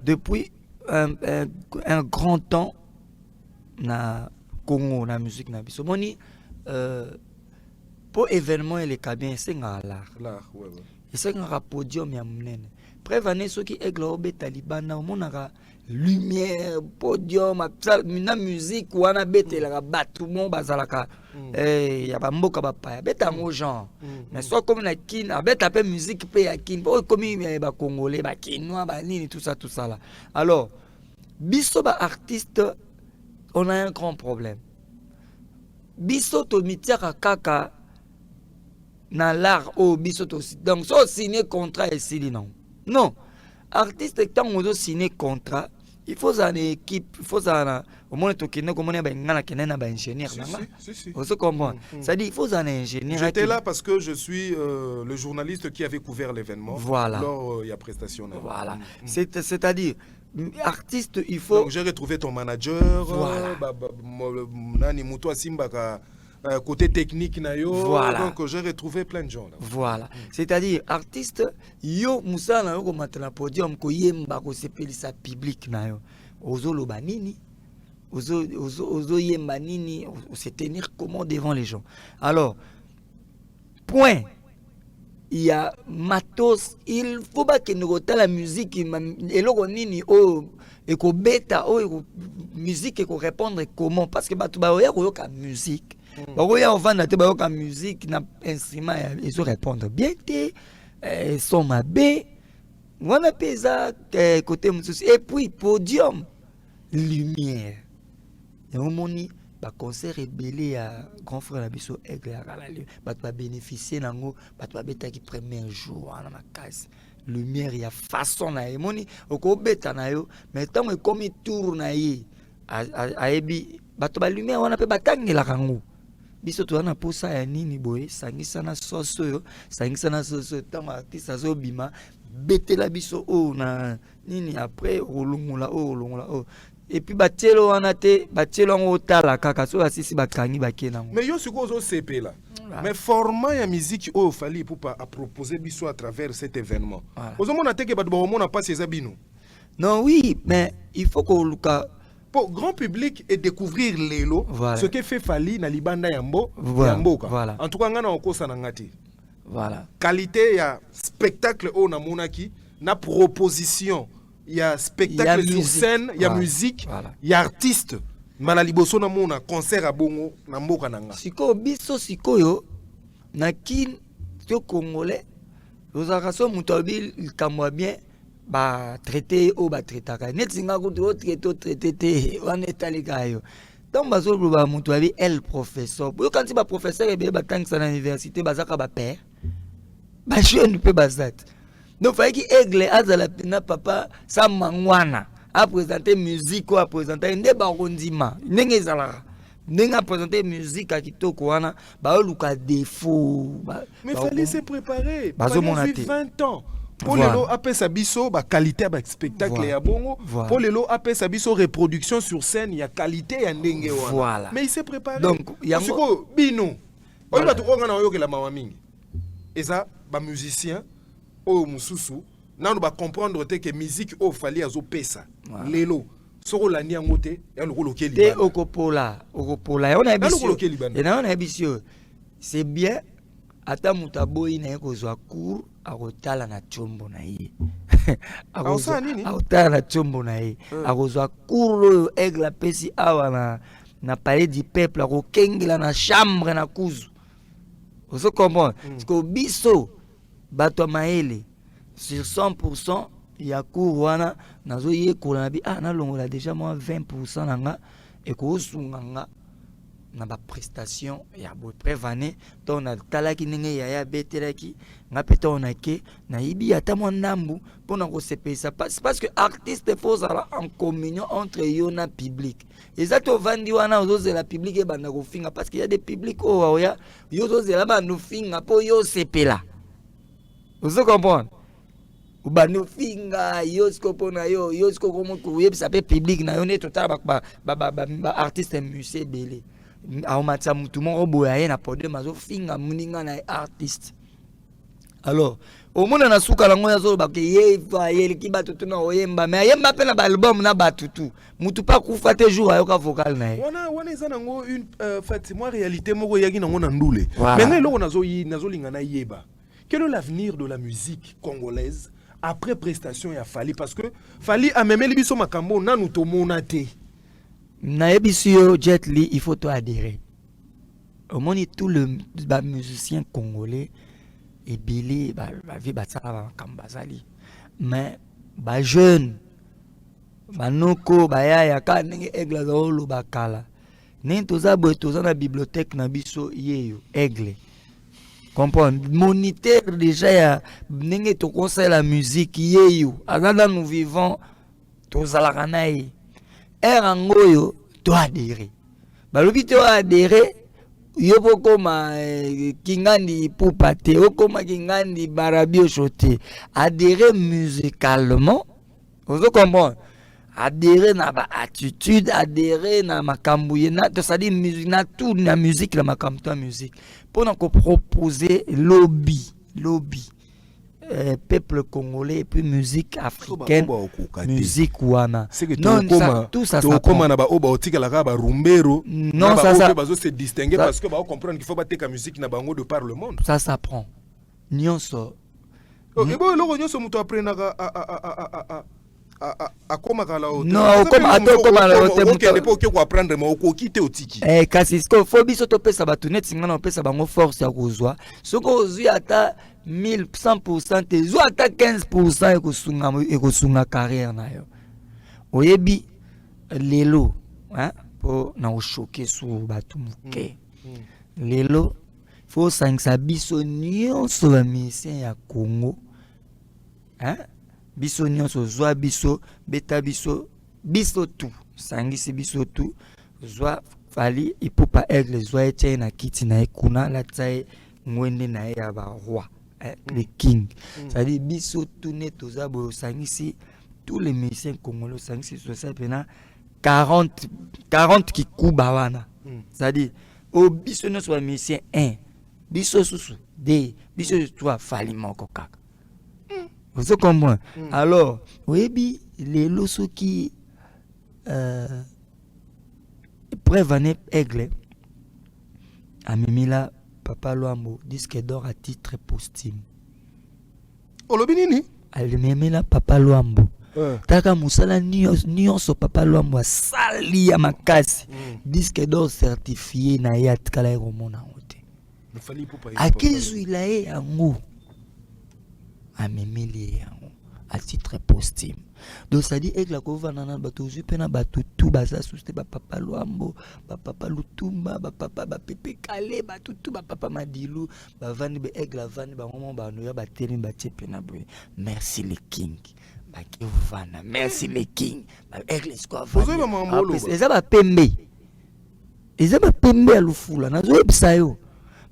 Depuis un grand temps na Congo na musique na biso moni pour événement et les cabines c'est l'art. L'art, ouais. Et c'est un podium ya munene. Prévenez ceux qui aiglent au Talibana, au monara, lumière podium na musique wana betelaka bato mo bazalaka ya bamboka bapaya beta ngo genre mais soit comme na kin abeta pe musique pe ya kin po comme ba congolais ba kinois ba nini tout ça là. Alors biso ba artiste on a un grand problème. Biso to mitiaka kaka na l'art au biso to donc so signer contrat et sili non artiste tant on doit signer contrat il faut une équipe il faut au moins to kino comme on ba ngana kenena ba ingénieur si. On se comprend ça dit il faut un ingénieur. J'étais là parce que je suis le journaliste qui avait couvert l'événement. Voilà. Lors il y a prestation. Voilà. C'est-à-dire artiste il faut. Donc j'ai retrouvé ton manager. Voilà. Nani Muto Simbaka côté technique nayo. Voilà. Donc j'ai retrouvé plein de gens là. Voilà. C'est-à-dire artiste yo musala yo ko matela podium ko yemba ko sepelisa public nayo. Ozolo banini. Ozo yemba nini, se tenir comment devant les gens. Alors point. Il y a matos, il faut pas que nous regardions la musique et l'on nini oh et ko beta oh et musique et ko répondre comment parce que batu ba oya ko yoka musique ba oya on vend te ba yoka musique na instrument ils répondre bien té son mabé on a pesa côté mususu et puis podium lumière et on moni ba concert rebelle à grand frère la biso aigle à Kalali ba bénéficier nango ba beta qui premier jour na makasi lumière ya façon na emoni oko beta na yo mais tant que comme tour na yi a ebi ba lumière wana pe batangela kango biso to na posa ya nini boye sangisa na soso yo sangisa na soso tant artiste azo bima betela biso o na nini après olungula o et puis batelo wana te batelo ngo tala kaka so asisi bakangi bakenango mais yo siko zo CP là mais format ya musique o fali pour pas à proposer biso à travers cet événement ozomona te ke bato ba omona pas ces abino non oui mais il faut que luka pour grand public et découvrir lelo ce que fait Fali na libanda yambo yamboka en tout cas ngana okosa na ngati voilà qualité ya spectacle o na monaki na proposition. Il y a spectacle sur scène, il y a musique, il y a artiste. Mana liboso na mona concert à bongo na mboka nanga. Siko biso sikoyo na kin to congolais. Ozakaso mutobil il kamwa bien ba traiter o ba traitaka. Netinga ko traiter te on etalika yo. Donc bazo ba mutobi el professeur. Yo quand ba professeur e be ba tangisa na université bazaka ba père. Ba jeune pe bazat. Donc, il faut que Aigle Azalapina papa sa mangwana a présenté musique ou a présenté un débat rondima. Nenga présenté musique à Kitoko wana ba luka défaut. Mais fallait se préparer. Bazo mon 20 ans. Pour les lots après sa biso ba qualité ba spectacle ya bongo. Pour les lots après sa biso reproduction sur scène il y a qualité ya ndenge wana. Voilà. Mais il s'est préparé. Donc yango bino. Oyo ba to ngana oyo ke la mama mingi. Et ça ba musicien o mususu nanu ba comprendre te que musique o fali azo pesa lelo soko la ni ngote ya lokolo keli te okopola on a bisio et na on a bisio c'est bien ata mutaboyi na ko zwa cour akotala na chombo na ye akotala na chombo na ye akozwa cour aigle pesi awa na palais du peuple akokengela na chambre na kuzu oso comprendre parce que biso bato maele sur 100% ya cour wana nazo ye kola bi na longola déjà moi 20% nanga et ko sunganga na ba prestation ya bo prévané donc na talaki ninge ya betelaki nga peta onake na ibi ata mo ndambu pona ko sepesa parce que artiste faut ça en communion entre yo na public exacto vandi wana ozozela public e banda ko finga parce qu'il y a des publics oh ya yo ozozela ba no finga po yo sepela. Vous comprenez? Ou ba no finga yo skopona yo sko comme ko yebisa pe public na yo ne total ba artiste musée belé a matsa mutu mo boya na pode mazo finga muninga na artiste. Alors au monde na suka lango ya zo ba ke ye va ye ki batutu na oyemba mais yemba pe na ba album na batutu mutu pa kufa te jour ayo ka vocal na ye wana ezana ngo une fait moi réalité moko yaki na ngo na ndule mais ngai loko nazo linga na yeba. Quel est l'avenir de la musique congolaise après prestation ya Fally parce que Fally a même les biso makambo nanu to monate. Na ebisio Jet Li, il faut adhérer. Au moins tout le musicien congolais et Billy vie batsala kambazali. Mais jeune banoko bayaya ka ndenge aigle za olo bakala. Ne toza boy toza na bibliothèque na biso yeyo aigle. Comprendre moniteur déjà ya ndenge to conseil la musique yeyo azanda nous vivons tozala kanayi erangoyo to adhérer balobi to adhérer yo bokoma kingandi poupate okoma kingandi barabio choté adhérer musicalement vous comprenez adhérer na ba attitude adhérer na makambuye na to ça dit musique na tout na musique la makamto musique pour nous proposer lobby peuple congolais et puis musique africaine musique wana non ça tout ça ça comme na ba oba otika la ba rumbero non ça bazo se distinguer parce que ba comprendre qu'il faut battre la musique na bango de par le monde ça s'apprend nyonso et bon le nyonso muto apprendre à comment kala o non comme ato comme la rote muto ok ko apprendre mais ko kite otiki kasi ko faut biso to pesa batu net singa na pesa bango force ya kozwa soko ozwi ata 100% te zo ata 15% ekosunga carrière na yo oyebi lelo hein pour na o choquer sur batu muke lelo faut sangisa biso nyonso ba musicien ya Congo hein biso nyonso zwa biso beta biso tout sangisi biso tout zwa Fally ipupa aigle zwa ete na kiti na ekuna la tsaye ngwende na ya ba roi le king ça dit biso tout net toza bo sangisi tous les musiciens congolais sangisi so ça pena 40 qui kuba wana ça dit o biso no so musicien 1 biso susu 2 biso 3 Fally moko kaka. Vous comprenez? Alors, oui, les losos qui prévenez aigle a mimila Papa Luambo disque d'or à titre posthume. Oh le binini? A mimila Papa Luambo. Taka musala nyonso Papa Luambo sali ya makasi disque d'or certifié na ya tikala ya romona hote. Le Fally pour pas. Akizu ilae yango. A memeli à titre posthume. Donc ça dit avec la gouvernement bato jupena bato tout baza souste ba Papa Luambo ba Papa Lutumba ba Papa ba Pepe Kale ba tout ba Papa Madilu ba vani be egla vani ba moment ba noya ba teli ba tepena boy merci le king ba kivana merci le king ba egla squad vani eza ba pembe a lufula nazo ebisa yo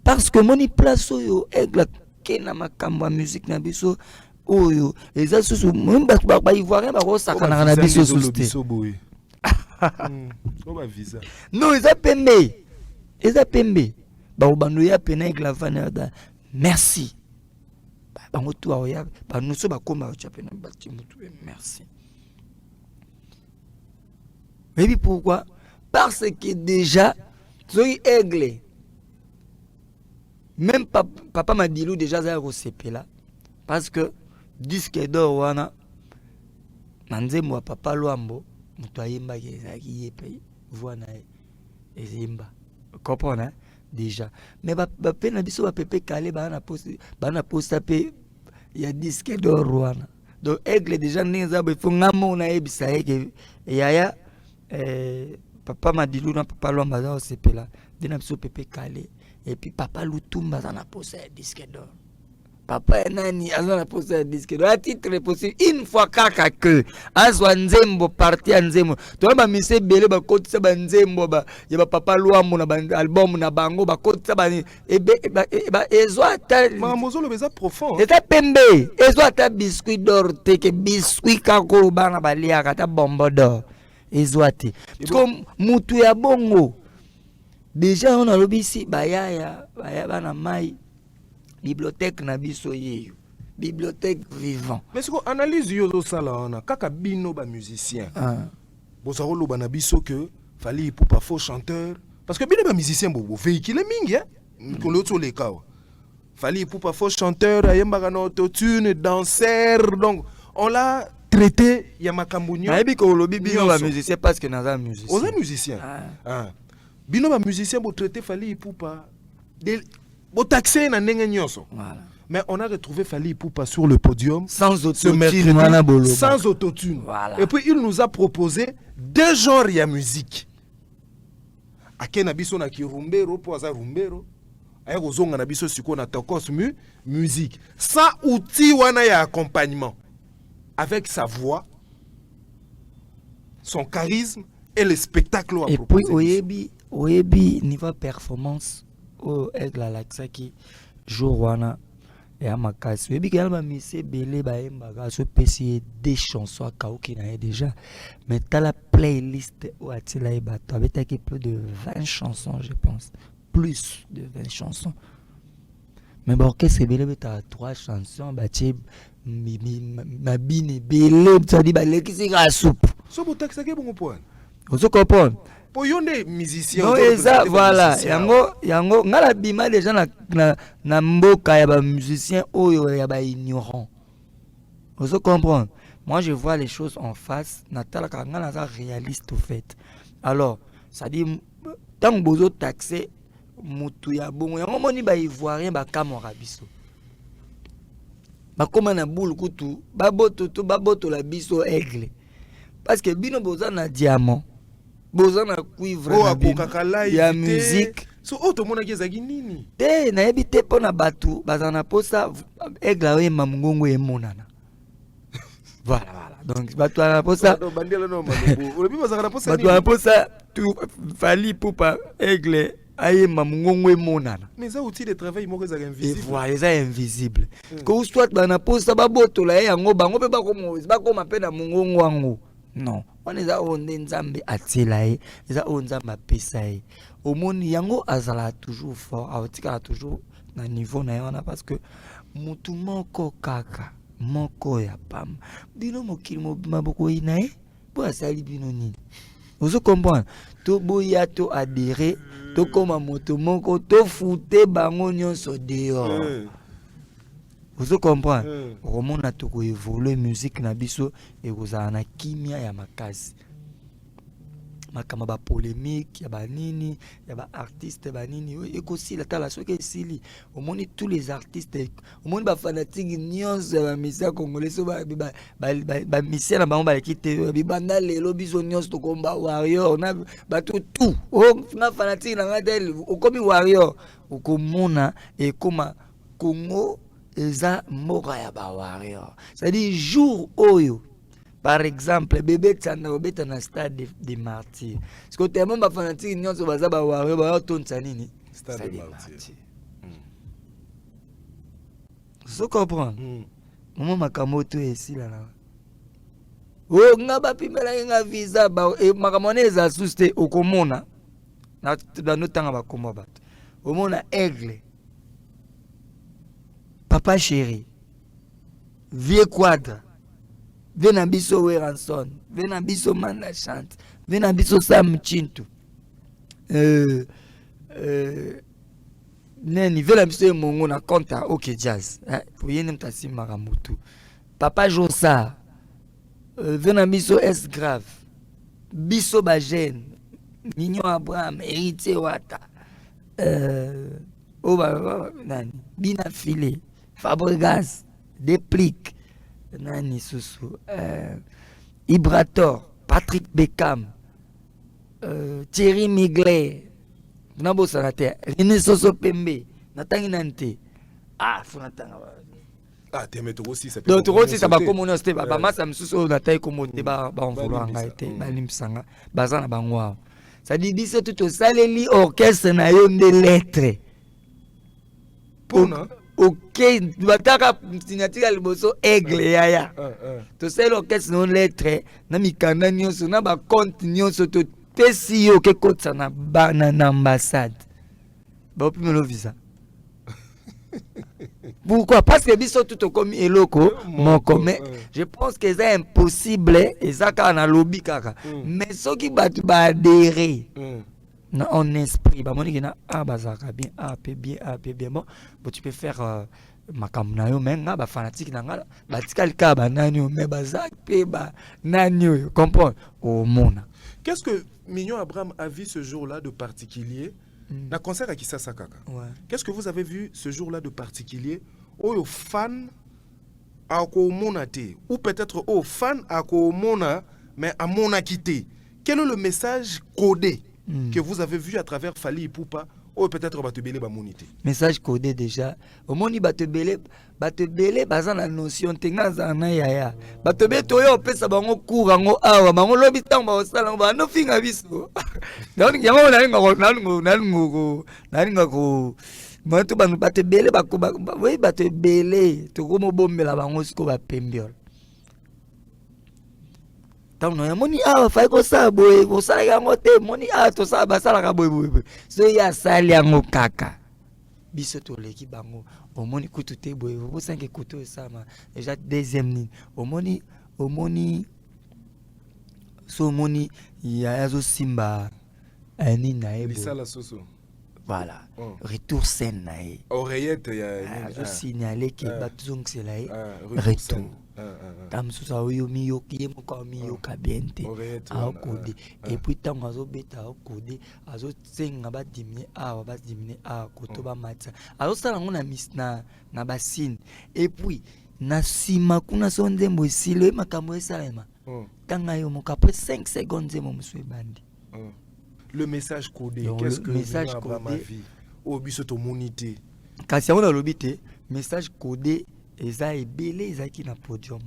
parce que moni place yo egla kena makambo musique na biso oyo eza susu mba ba ivoirien ba ko sakana na biso suste visa non eza pembe ba obando ya pena eglavana da merci ba ngotu ya ba nuso ba koma cha pena ba timutu merci. Mais pourquoi? Parce que déjà zoyi aigle même papa Madilou déjà za recépela parce que disque d'or wana nanzembo Papa Luambo muto ayemba ezaki yepe voix ezemba comprendre déjà mais ba pena biso ba Pepe Kale bana posta pe ya disque d'or wana donc aigle déjà neza ba fongamo na ebisa yeke yaya Papa Madilou na Papa Luambo za recépela dina biso Pepe Kale. Et puis Papa Lutumba en a posé un disque d'or. Papa Nani en a posé un disque d'or. À titre possible, une fois kaka que Azwa Nzembo parti à Nzembo. Toi, ma mise belé, ba côté ça, ba Nzembo, ba, y a Papa Luambo, na album, na bango, ba côté ça, ba, ezwa ta. Ma mozo le beza profond. Et ta pembe, ezwa ta biscuit d'or, te que biscuit kako, ba na ba liaka, ta bombo d'or. Ezwa te. Comme mutu ya bongo. Déjà on a lobisi bayaya bana mai bibliothèque na biso yeyo bibliothèque vivant. Mais ce qu'on analyse yo sala on a kaka bino ba musicien. Bon ça rolo bana biso que Fally pour pas faux chanteur parce que bino ba musicien bo véhicule mingi hein ko l'autre les cas. Fally Ipupa faux chanteur, ayembaka na autotune, danseur. Donc on l'a traité ya makambo nyonso. Nayebi ko lobi bino ba musicien parce que naza musicien. Oza musicien. Ah. Bino ba musicien bo traité Fally Ipupa. Bo taxé na ndenge nyonso. Voilà. Mais on a retrouvé Fally Ipupa sur le podium sans autotune, sans autotune. Voilà. Et puis il nous a proposé deux genres de musique. Akena biso na kirumbero po aza rumbero. Aya kozonga na biso siko na tokos musique. Sans outil wana ya accompagnement. Avec sa voix, son charisme et le spectacle. Et puis oyebi niveau performance au aigle alaksaki jour wana ya makasi oyebi kala ba mise belé ba embaga so pesi des chansons akaoki na déjà mais t'as la playlist où atila e bato abetaki plus de 20 chansons je pense plus de 20 chansons mais bon orchestre belé beta 3 chansons batie mabine belé ça dit ba lekisi ka soupe so botaxaki bongo point on se comprend. Pour yonde musicien. Non, ça, voilà. Yango, ngala bima déjà na mboka ya ba musicien oyo ya ba ignorant. On se comprend. Moi, je vois les choses en face. Natala ngala ça réaliste au fait. Alors, ça dit tant bozo taxé mutu ya bongo. Yango moni ba ivoirien ba kamora biso. Ba koma na boule kutu, ba boto la biso aigle. Parce que bino boza na diamant. Boza na cuivre na ya musique so auto mona kezaki nini te na yebi te pona batu bazana posa egla we mamungongo emonana voilà donc batu na posa bandela no malubu olebi bazaka na posa batu na posa tu Fally Ipupa aigle aye mamungongo emonana mais ça outil de travail moko za invisible et voilà ça invisible ko soit bana posa babotola yango bango pe bakoma pe na mungongo wango non on est à onde nzambe atilae eza onzambe apesae omoni yango azala toujours fort aotika toujours na niveau na yana parce que mutu moko kaka moko ya pam bino mokili maboko inae po asali bino nini ozo comprendre to boya to adhérer to koma moto moko to fute bango nyonso dehors. Vous comprenez? Comment on a tout évolué musique na biso et vous avez na kimia ya makasi. Makama ba polémique ya ba nini, ya ba artiste ba nini. Et aussi la tala soke sili. Au moins tous les artistes, au moins ba fanatique nyons ba misia congolais so ba misia na bango ba kite bi banda lelo biso nyons to komba warrior na ba tout. Oh na fanatique na ngadel o komi warrior. O komona et koma Congo eza mora ya ba warrior. C'est-à-dire jour oyo par exemple bébé tsanda obeta na stade des martyrs. Parce que tellement ba fanatique nyonso baza ba warrior ba tonsa nini stade des martyrs. So comprendre. Maman makamoto esila na. O nga ba pimela nga visa ba e makamoneza suste okomona na notanga ba komba bato. Omona aigle. Papa chéri, vieux quadre, Venabiso Weranson, Venabiso Manda chante, Venabiso Sam Chintu, Neni, Venabiso Mongo na konta, ok jazz, pour yenem tasi maramutu. Papa Josa, Venabiso S grave, Biso Bajen, Mignon Abraham, Héritier Wata, Bina Filé. Fabregas, Déplique, Nani Soussou, Ibrator, Patrick Beckham, Thierry Miglet, Nabo Sanate, René Soso Pembe, Natangi Nante. Ah, faut Natanga. Ah, t'es mettre aussi ça. Donc, aussi ça va comme on est, bah, ça me soucie, on a taille comme on débat, bah, on vouloir en été, bah, l'imsanga, bazana bangwa. Ça dit, c'est tout au saleli orchestre na yon des lettres. Pour ok, bataka signature liboso aigle yaya. To sel orchestre non lettre na mikanda nyonso na ba compte nyonso to pesi yo ke kotsa na na ambassade. Ba opimelo visa. Pourquoi? Parce que biso tout comme eloko moko mais je pense que c'est impossible et ça ka na lobby kaka. Mais soki batu ba adhérer en esprit ba moni na bazaka bien bien bon tu peux faire makambo na yo mais nga ba fanatique na nga batikali ka ba nani o mais bazak pe ba nani o comprendre au mona. Qu'est-ce que Mignon Abraham a vu ce jour-là de particulier? Na concert à Kisasa Kaka. Ouais. Qu'est-ce que vous avez vu ce jour-là de particulier? Aux fans à Komona te ou peut-être aux fans à Komona mais à Mona quitté. Quel est le message codé que vous avez vu à travers Fally Ipupa ou peut-être Batebele Bamonité? Message codé déjà. Au moni Batebele baza na notion tenga za na yaya. Batebele toyo pesa bango kurango awa bango lobi tamba osala ba no finga biso. Donc yango nalinga ko moto banu Batebele oui Batebele to ko mo bombela bango siko ba pembiol. No ya moni awa fai ko sa boy ko sala yango te moni a to sa ba sala ka boy so ya sali yango kaka biso to leki bango o moni kutu te boy bo 5 kutu ça ma déjà deuxième ligne o moni so moni ya yazo simba ani na ebo lisala soso voilà retour scène na e oreillette ya zo signaler que batuzong c'est là retour tam susa oyo miyoki moko miyoka biente akode et puis tango azobeta akode azosenga badimine awa koto ba matsa azosala ngo na basine et puis na sima kuna so nzembo esilo makambo esalema tanga yo moko après 5 secondes nzembo musu ebandi. Le message codé, qu'est-ce que message codé au biso to monité kasi on a lobité message codé eza ebele ezaki na podium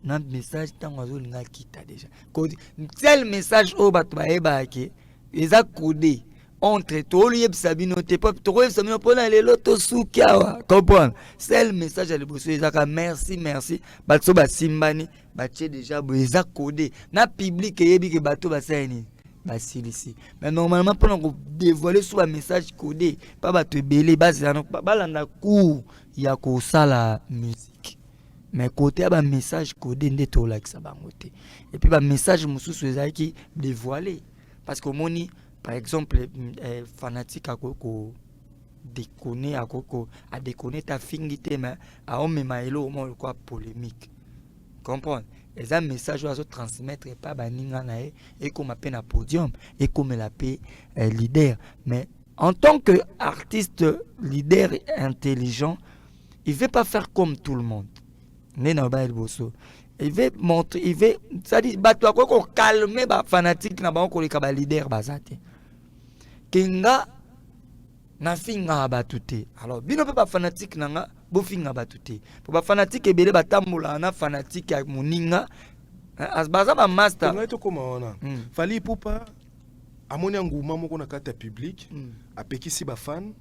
na message tango azolinga kita déjà code tel message o bato baeba ke eza codé entre to liebisa bino te pop to liebisa bino pona lelo to sukiawa comprendre seul message à liboso ezaka merci bato basimbani batie déjà bo eza codé na public eyebi ke bato basani basilisi mais normalement pour dévoiler sur un message codé pas bato ebele balanda cours ya ko sala musique mais côté ba message codé nde to lakisa bango te et puis ba message mususu ezaki dévoiler parce que moni par exemple fanatique akoko déconner akoko a déconner ta fingité mais a omema elo mo quoi polémique comprendre et un message à transmettre pas baninga na et comme appelle na podium et comme la paix leader mais en tant que artiste leader intelligent il veut pas faire comme tout le monde nena ba elboso il veut montrer il veut ça dit bato ko calmer ba fanatique na ba ko le ba leader bazate kinga na finga batute alors bino pe ba fanatique nanga bo finga batute po ba fanatique ebele batambola na fanatique ya muninga asbaza ba master ngai to koma wana Fally Ipupa amoni nguma moko na kata public apekisi ba fan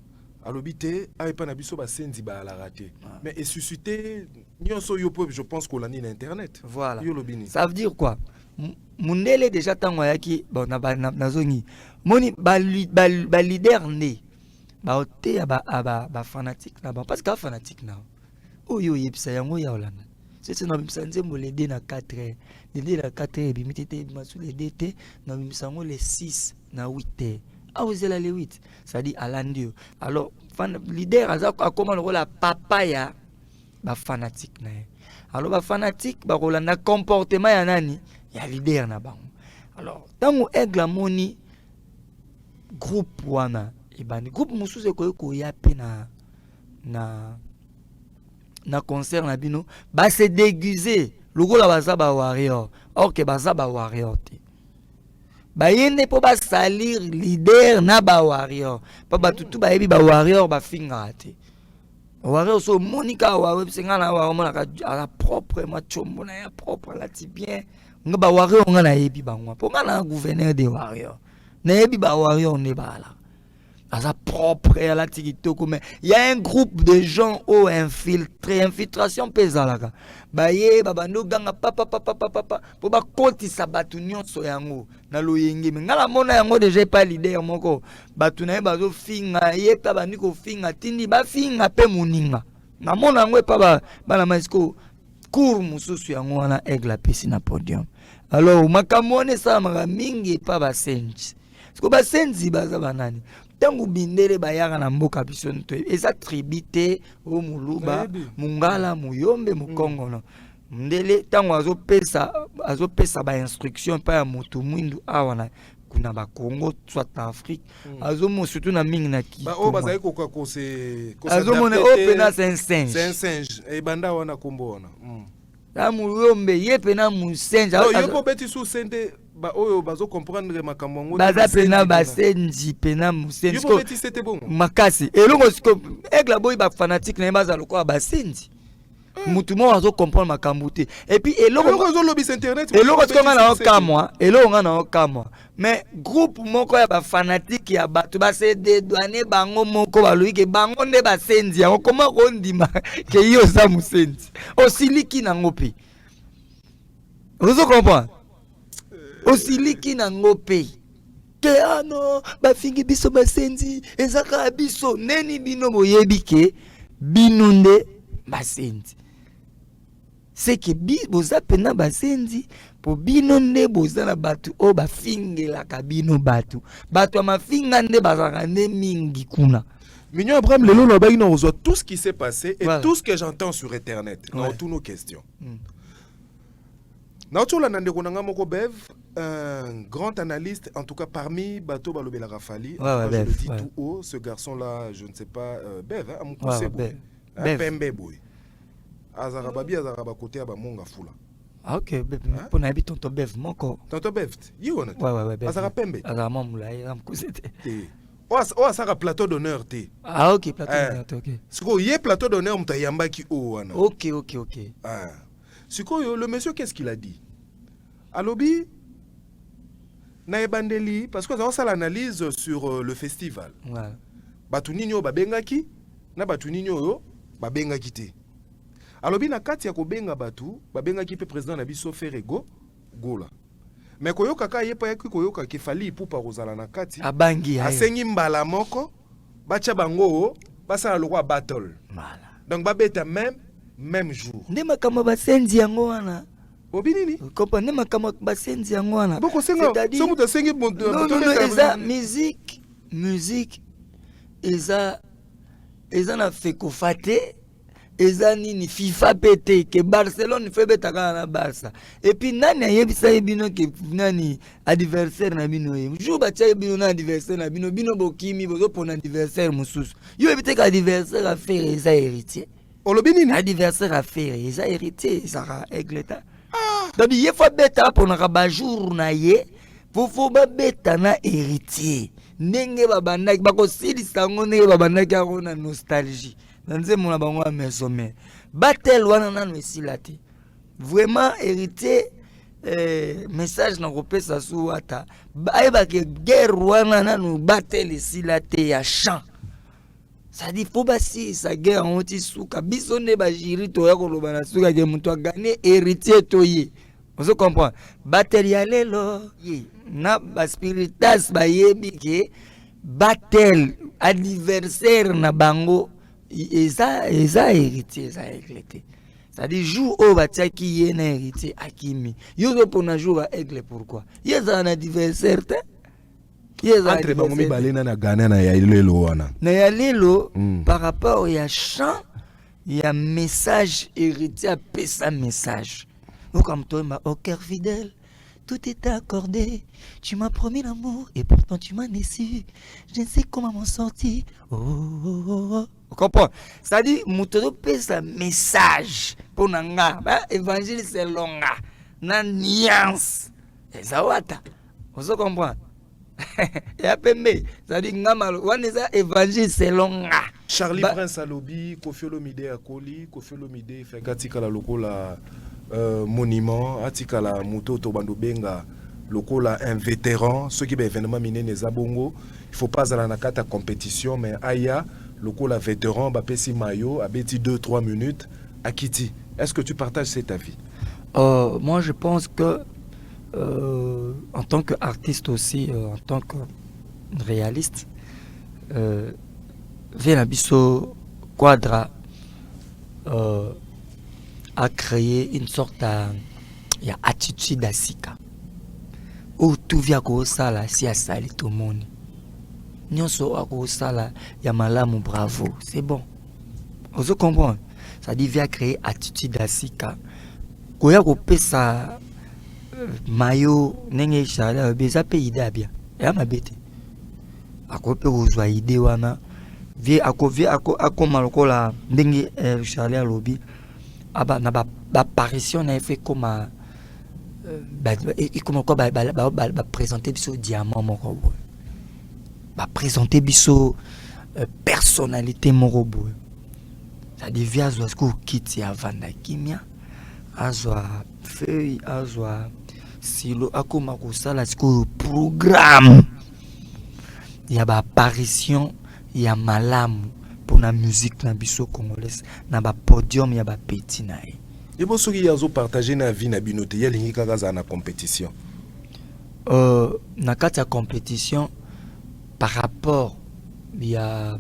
alobité ayepa na biso ba senzi ba la raté mais et suscité nyonso yo je pense qu'on l'a ni na internet voilà yo lobini ça veut dire quoi mundele déjà tango yaki bon na zongi moni ba leader né ba ote ba fanatique na ba parce que fanatique na oyo yebisa yango ya olanda c'est na bimisa nzembo le d na 4 le 4 bimitete bimasu le dt na bimisa ngo le 6 na 8 awuzela le 8 ça dit alandio alors leader azako comment le rôle papa ya ba fanatique na alors ba fanatique ba rolanda comportement ya nani ya leader na bango alors tango aigle moni groupe wana ebandi groupe mususu ko ya pe na concert na bino ba se déguiser lokola baza ba warrior or que baza ba warrior te ba yende po ba salir leader na ba warrior pa ba tutu ba yebi ba warrior ba finga te warrior so monika wa websenga na wa mona ka ala propre ma chombo na ya propre la ti bien nga ba warrior nga na yebi bangwa po nga na gouverneur de warrior na yebi ba warrior ne bala asa propre à la TikTok mais il y a un groupe de gens au infiltration pesalaga baye babando ganga papa pour ba konti sabatu nyonso yango na loyenge mais ngala mona yango déjà pas leader moko batu na bazo finga ye pa bandi ko finga tindi ba finga pe muninga na mona yango pa bana maisiko cour mususu yango wana aigle pesi na podium alors makamone sa mingi pa ba senji Siko basenzi baza banani. Tangu bindele bayaka na mboka biso nto. Eza tribute o muluba, mungala, muyombe, mukongo no. Ndele tangu azopesa ba instruction pa ya mutu mwindu awa na kuna ba Congo soit na Afrique. Azomo surtout na mingi na ki. Ba o bazai ko se azomo ne opena c'est un singe. C'est un singe. E banda wana kombo wana. La muyombe yepe na musenje. No yopo beti su sente ba oyo bazo comprendre makambo ngo. Baza pena basenji pena musenje. Yopo beti c'était bon. Makasi. Elongo siko egla boy ba fanatique na baza lokwa basenji. Mutu mo azo comprendre makambo te. Et puis elongo zo lobby internet. Elongo siko na okamwa, elongo na okamwa. Mais groupe moko ya ba fanatique ya batu ba se dédouaner bango moko ba loike bango nde basenji. Comment on ndima ke yo za musenji. Osiliki na ngopi. Vous comprenez? Osiliki na ngopi. Ke ano ba fingi biso basenji ezaka biso neni bino boyebi ke binunde basenji. C'est que boza pena basenji po bino nde boza na batu o bafingela kabino batu amafinga nde bazaka nde mingi kuna. Mignon Abraham lelo na ba ina reçoit tout ce qui s'est passé et voilà. Tout ce que j'entends sur internet dans toutes nos questions. Naotola Nandeko Nanga Moko Bev, un grand analyste, en tout cas parmi Bato Balobela Rafali, je le dis tout haut, ce garçon-là, je ne sais pas, Bev, Pembe Boy. Azarababi, Azaraba côté Abamonga Fula. Ah ok, pour n'habiter tonton Bev, mon corps. Tonton Bev, you ouais, Azarapembe. Azaramamula, Ramkousete. Oh, ça a plateau d'honneur, té. Ah ok, plateau d'honneur, ok. Siko, y a plateau d'honneur, Mtayamba qui wana. Ok. Ah. Siko, le monsieur, qu'est-ce qu'il a dit? Alobi, na ebandeli, parce que ça l'analyse sur le festival. Ouais. Batuninyo babengaki, na batuninyo yo babengaki te. Alobi na kati ya kobenga batu, babengaki pe président na biso Ferego, gola. Mais koyoka ka yepa yaki koyoka ke fali ipupa kozala na kati. Abangi asengi mbala moko, bacha bango, basala lokwa battle. Voilà. Donc babeta même jour. Nde makambo basenzi yango wana. Obinini? Comprendre makambo basenzi yango wana. Boko senga, so muta sengi non, eza musique eza na fekofate. Eza nini FIFA pété que Barcelone fait betaka na Barça. Et puis nani ayebisa bino ke nani adversaire na bino ye. Jour ba tia bino na adversaire na bino bokimi bozo pona adversaire mususu. Yo ebite ka adversaire à faire eza héritier. Olobi nini? Adversaire à faire eza héritier ça Aigleta. Dabi ye fa beta pona ka ba jour na ye. Fofo ba beta na héritier. Ndenge babandaki bakosilisa ngo ndenge babandaki ako na nostalgie. Nanze mona bango a mesome batel wana nanu esila te vraiment héritier message na kopesa su ata ayeba ke guerre wana nanu batel esila te ya champ ça dit faut basi sa guerre on ti suka biso ne ba jiri to ya koloba na suka ke mutu agane héritier to ye on se comprend batel ya lelo ye na ba spiritas ba yebi ke batel anniversaire na bango eza héritier eza Aiglete. C'est-à-dire jour où batiaki yena héritier akimi. Yo pour na jour à Aigle pourquoi? Yeza un adversaire te. Yeza entre bango mibalena na Ghana na ya lelo wana. Na ya lelo par rapport au ya chant, il y a message héritier a pesa message. Ou comme toi au cœur fidèle. Tout est accordé, tu m'as promis l'amour et pourtant tu m'as déçu. Je ne sais comment m'en sortir. Oh. Vous comprenez? C'est-à-dire, Moutoro pèse un message pour Nanga. Évangile c'est longa. Na nuance. Et ça wata. Vous comprenez? Et après, c'est-à-dire, évangile c'est longa. Charlie Prince Alobi, Kofi Olomide Akoli, Kofi Olomide Fekatika la lokola monument, Atikala Muto Tobando Benga, lokola un vétéran, ceux qui ben événement miné Nezabongo, il faut pas aller dans la compétition, mais Aya, lokola vétéran, Bapesi Mayo, Abeti 2-3 minutes, Akiti. Est-ce que tu partages cet avis? Moi je pense que en tant qu'artiste aussi, en tant que réaliste, Venabiso Quadra a créé une sorte d'attitude à Sika. o tout via ko sala si asali to moni nyonso ako sala ya malamu bravo c'est bon vous comprenez ça dit via créer attitude asika koya ko pesa mayo nenge shala beza pe idée bien ya mabete ako pe ozwa idée wana vie ako malokola ndenge Charlie alobi aba na ba apparition na fait comme comment quoi ba présenter biso diamant moko boy ba présenter biso personnalité moko boy ça devient azwa ko kiti avanda kimia azwa feuille azwa silo akoma ko sala ko programme ya ba apparition ya malamu pour la musique na biso congolaise na ba podium ya ba petit na e et bon soki yazo partager na vie na binote ya lingi kaka za na compétition na kati ya compétition par rapport ya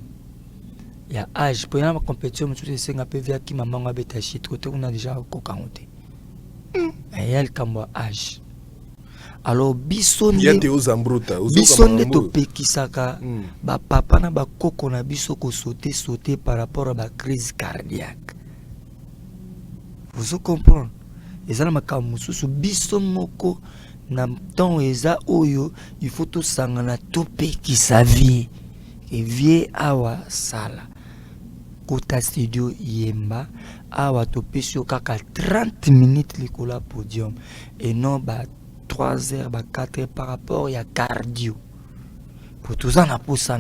âge pour la compétition tout c'est nga pe via ki maman beta shit côté on a déjà ko kangote elle comme âge alors bisonde to pekisaka ba papa na ba koko na biso ko sauter par rapport à la crise cardiaque vous comprenez ezala makambo susu biso moko na temps eza oyo il faut to sangana to pekisa vie et vie awa sala kota studio yemba awa to pesio kaka 30 minutes likola podium et non ba 3 heures, 4 heures par rapport à cardio. Pour tout ça, on a pour ça.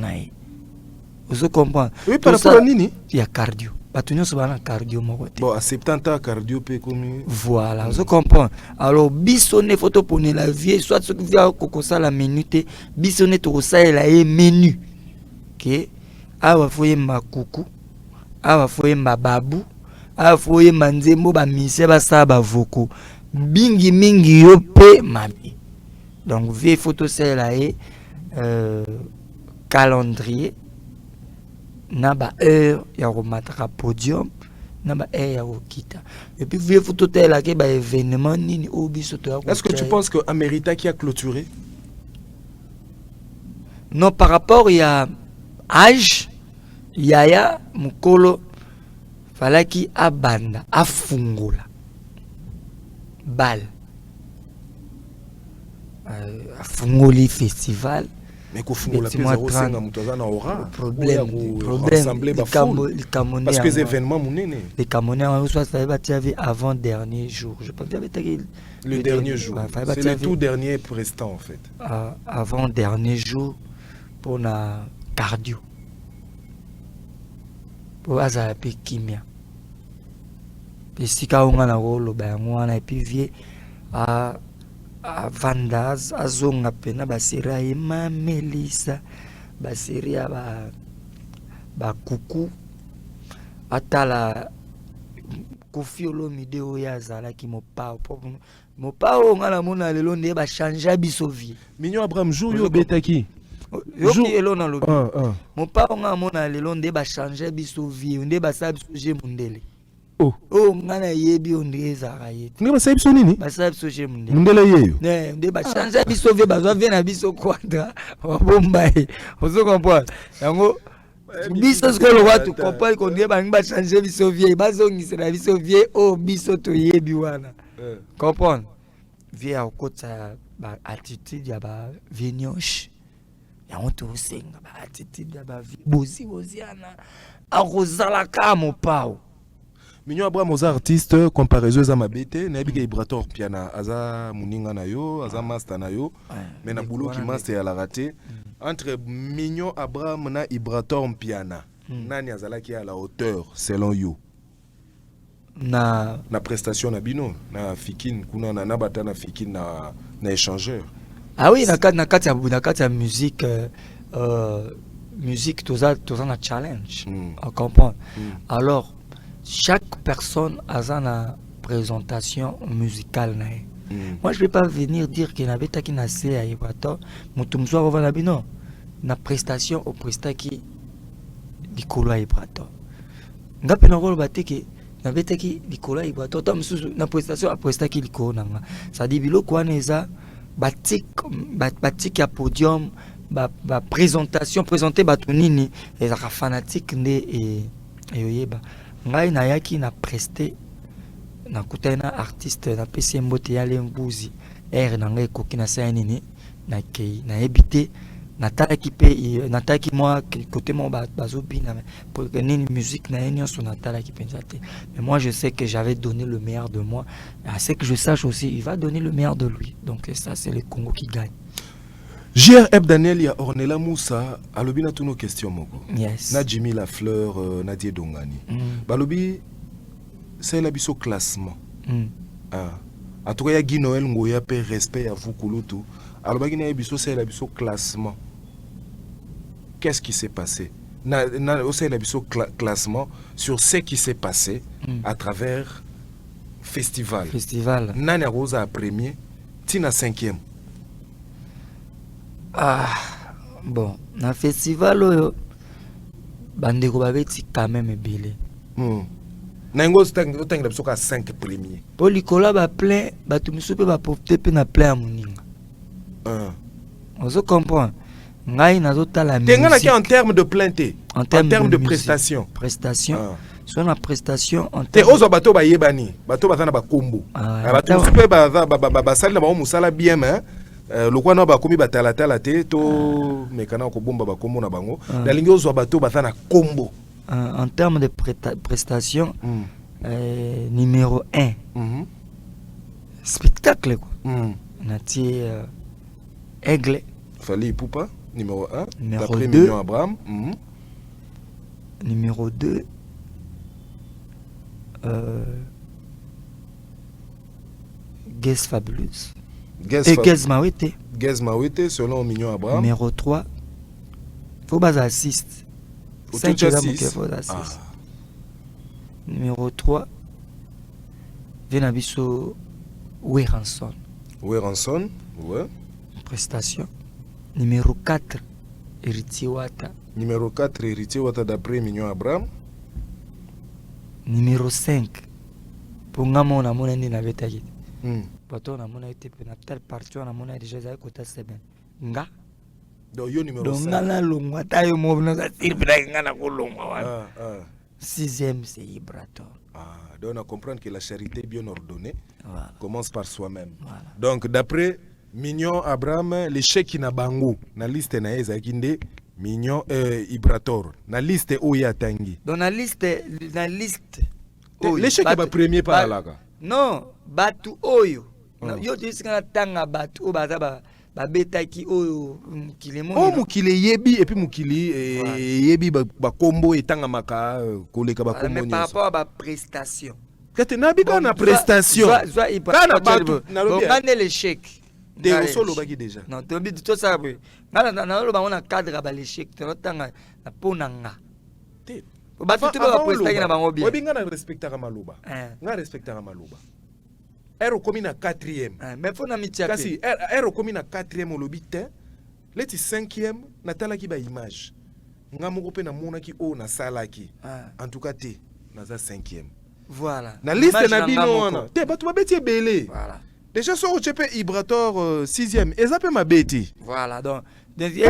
Vous comprenez? Oui, par rapport à Nini? Il y a cardio. Nous sommes cardio. Bon, à 70 ans, cardio peut comme. Voilà, vous comprenez? Alors, bisonne photo pour la vie, soit ce que vous avez ça la minute, bisonne tout ça, il a un menu. Ok? Awa foye ma kuku, awa foye ma babu, awa foye ma nzembo, ba mise, ba sa, ba voko. Bingi mingi yo pe mami. Donc vie photo c'est là et calendrier na ba heure ya remattra podium na ba heure ya okita et puis vie photo c'est là que ba événement nini obiso to. Est-ce que tu penses que Amerita qui a clôturé? Non, par rapport il y a âge yaya mukolo fala ki abanda afungula bal afungoli festival mais ko fungola pesa osenga mutaza na aura problème parce que les événements munene les Camerounais on soit ça va tirer avant dernier jour je pense avec le dernier jour c'est le tout dernier restant en fait avant dernier jour pour la cardio pour azala pe kimia pesika onga na rolo ba ngwana et puis vie a vandaz azonga pena basira ema melisa basiria ba kuku atala kofiolo mideo ya zala ki mopao ngala mona lelo nde ba changer biso vie Mignon Abraham jour yo betaki yo ki elo na lobi mopao ngala mona lelo nde ba changer biso vie nde ba sa biso je mundele. Oh, ngana yebi onde ezaka yeti. Nge ba biso nini? Ba biso je munde. Mundela yeyo. Ne, nde ba changer biso ve bazwa ve na biso quadra. Wa bomba e. Ozo comprendre. Yango biso ce que le roi tu comprends qu'on nde ba ngba changer biso vie, bazongisa na biso vie o biso to yebi wana. Comprendre? Vie a okota ba attitude ya ba vignoche. Yango to senga ba attitude ya ba bozi boziana. A rozala ka mo pao. Mignon Abraham aux artistes comparaison à mabete na biga Ibrator piana aza muninga na yo aza master na yo mais na boulot qui master à la raté entre Mignon Abraham na Ibrator piana nani azala qui à la hauteur selon you na prestation na bino na fikine kuna na bata na fikine na échangeur. Ah oui na kati ya musique musique tout ça na challenge on comprend. Alors chaque personne a une présentation musicale. Moi, je ne vais pas venir dire qu'il y a une assez à Ibrator, mais tout le monde va dire na prestation au prestat qui Nicolas à Ibrator. Je vais pas dire que na Nicolas à Ibrator, na prestation à prestat qui Nicolas. Ça dit bilo quoi neza batik ya podium présentation présenter bato nini ezaka fanatique nde eyoyeba ngai nayaki na prester nakutani na artiste napesi mbote ya Lembuzi air na ngai ekoki na saya nini nakei nayebi te natalaki mpe natalaki mwa côté mo bazobina pour que nini musique na ye nyonso natalaki mpenza te mais moi je sais que j'avais donné le meilleur de moi à ce que je sache aussi il va donner le meilleur de lui donc ça c'est le Congo qui gagne. JR Eb Daniel ya Ornella Moussa alobi na tuno question moko yes na Jimmy Lafleur na Die Dongani balobi c'est la biso classement en tout cas ya Guy Noël Ngoya pe respect à vous kulutu alobaki na biso c'est la biso classement. Qu'est-ce qui s'est passé aussi la biso classement sur ce qui s'est passé à travers festival nani akoza a premier tina 5e. Bon na festival oyo bandeko babeti quand même ebele nango otangela biso ka 5 premiers po likola ba plein bato misu pe ba profiter pe na plein ya moninga ozo comprendre ngai nazotala musique tenga na en termes de plainte en termes de prestation sur la prestation en termes ozo bato ba yebani bato bazana ba kombo bato misu pe ba sali na ba musala bien mais lokwa na ba komi batala te to mekana ko bomba ba kombo na bango na lingi ozo bato bazana kombo en termes de prestation numéro 1 spectacle quoi nati Aigle Fally Ipupa numéro 1 numéro 2 Mignon Abraham numéro 2 Guess Fabulous Guess Mawete selon Mignon Abraham numéro 3 faut bas assiste 5 faut assiste numéro 3 Venabiso Weranson ouais prestation numéro 4 Héritier Wata d'après Mignon Abraham numéro 5 pour ngamo na mona ni na betaki bato na mona ete pe na telle partie na mona déjà za kota semaine nga donc yo numéro 5 donc ngana longwa tayo mo na ka sirpira ngana ko longwa wa 6e c'est Ibrator. Donc on a comprendre que la charité bien ordonnée commence par soi-même. Voilà. Donc d'après Mignon Abraham l'échec na bango na liste na eza kinde Mignon Ibrator na liste oya tangi. Donc na liste l'échec est pas premier par là. Non, batu oyo. Yo disika tanga batu o baza babetaki oyo mukili mono. Mukili yebi et puis mukili yebi ba kombo etanga maka koleka ba kombo nyonso. Par rapport à ba prestation. Kate na bika na prestation. Kana batu donc ngane l'échec. Te solo baki déjà. Non, to bi to ça pe. Na lo bango na cadre ba l'échec, to tanga na ponanga. Te. Batu te ba prestation na bango bien. Obi ngana respectera maloba. Nga respectera maloba. Ero komi na 4e. Mais faut na mitia. Kasi ero komi na 4e olobite. Leti 5e natala ki ba image. Nga moko pe na mona ki o na salaki. En tout cas te naza 5e. Voilà. Na liste na bino wana. Te batu babeti ebele. Voilà. Déjà so o chepe Ibrator 6e. Eza pe mabeti. Voilà donc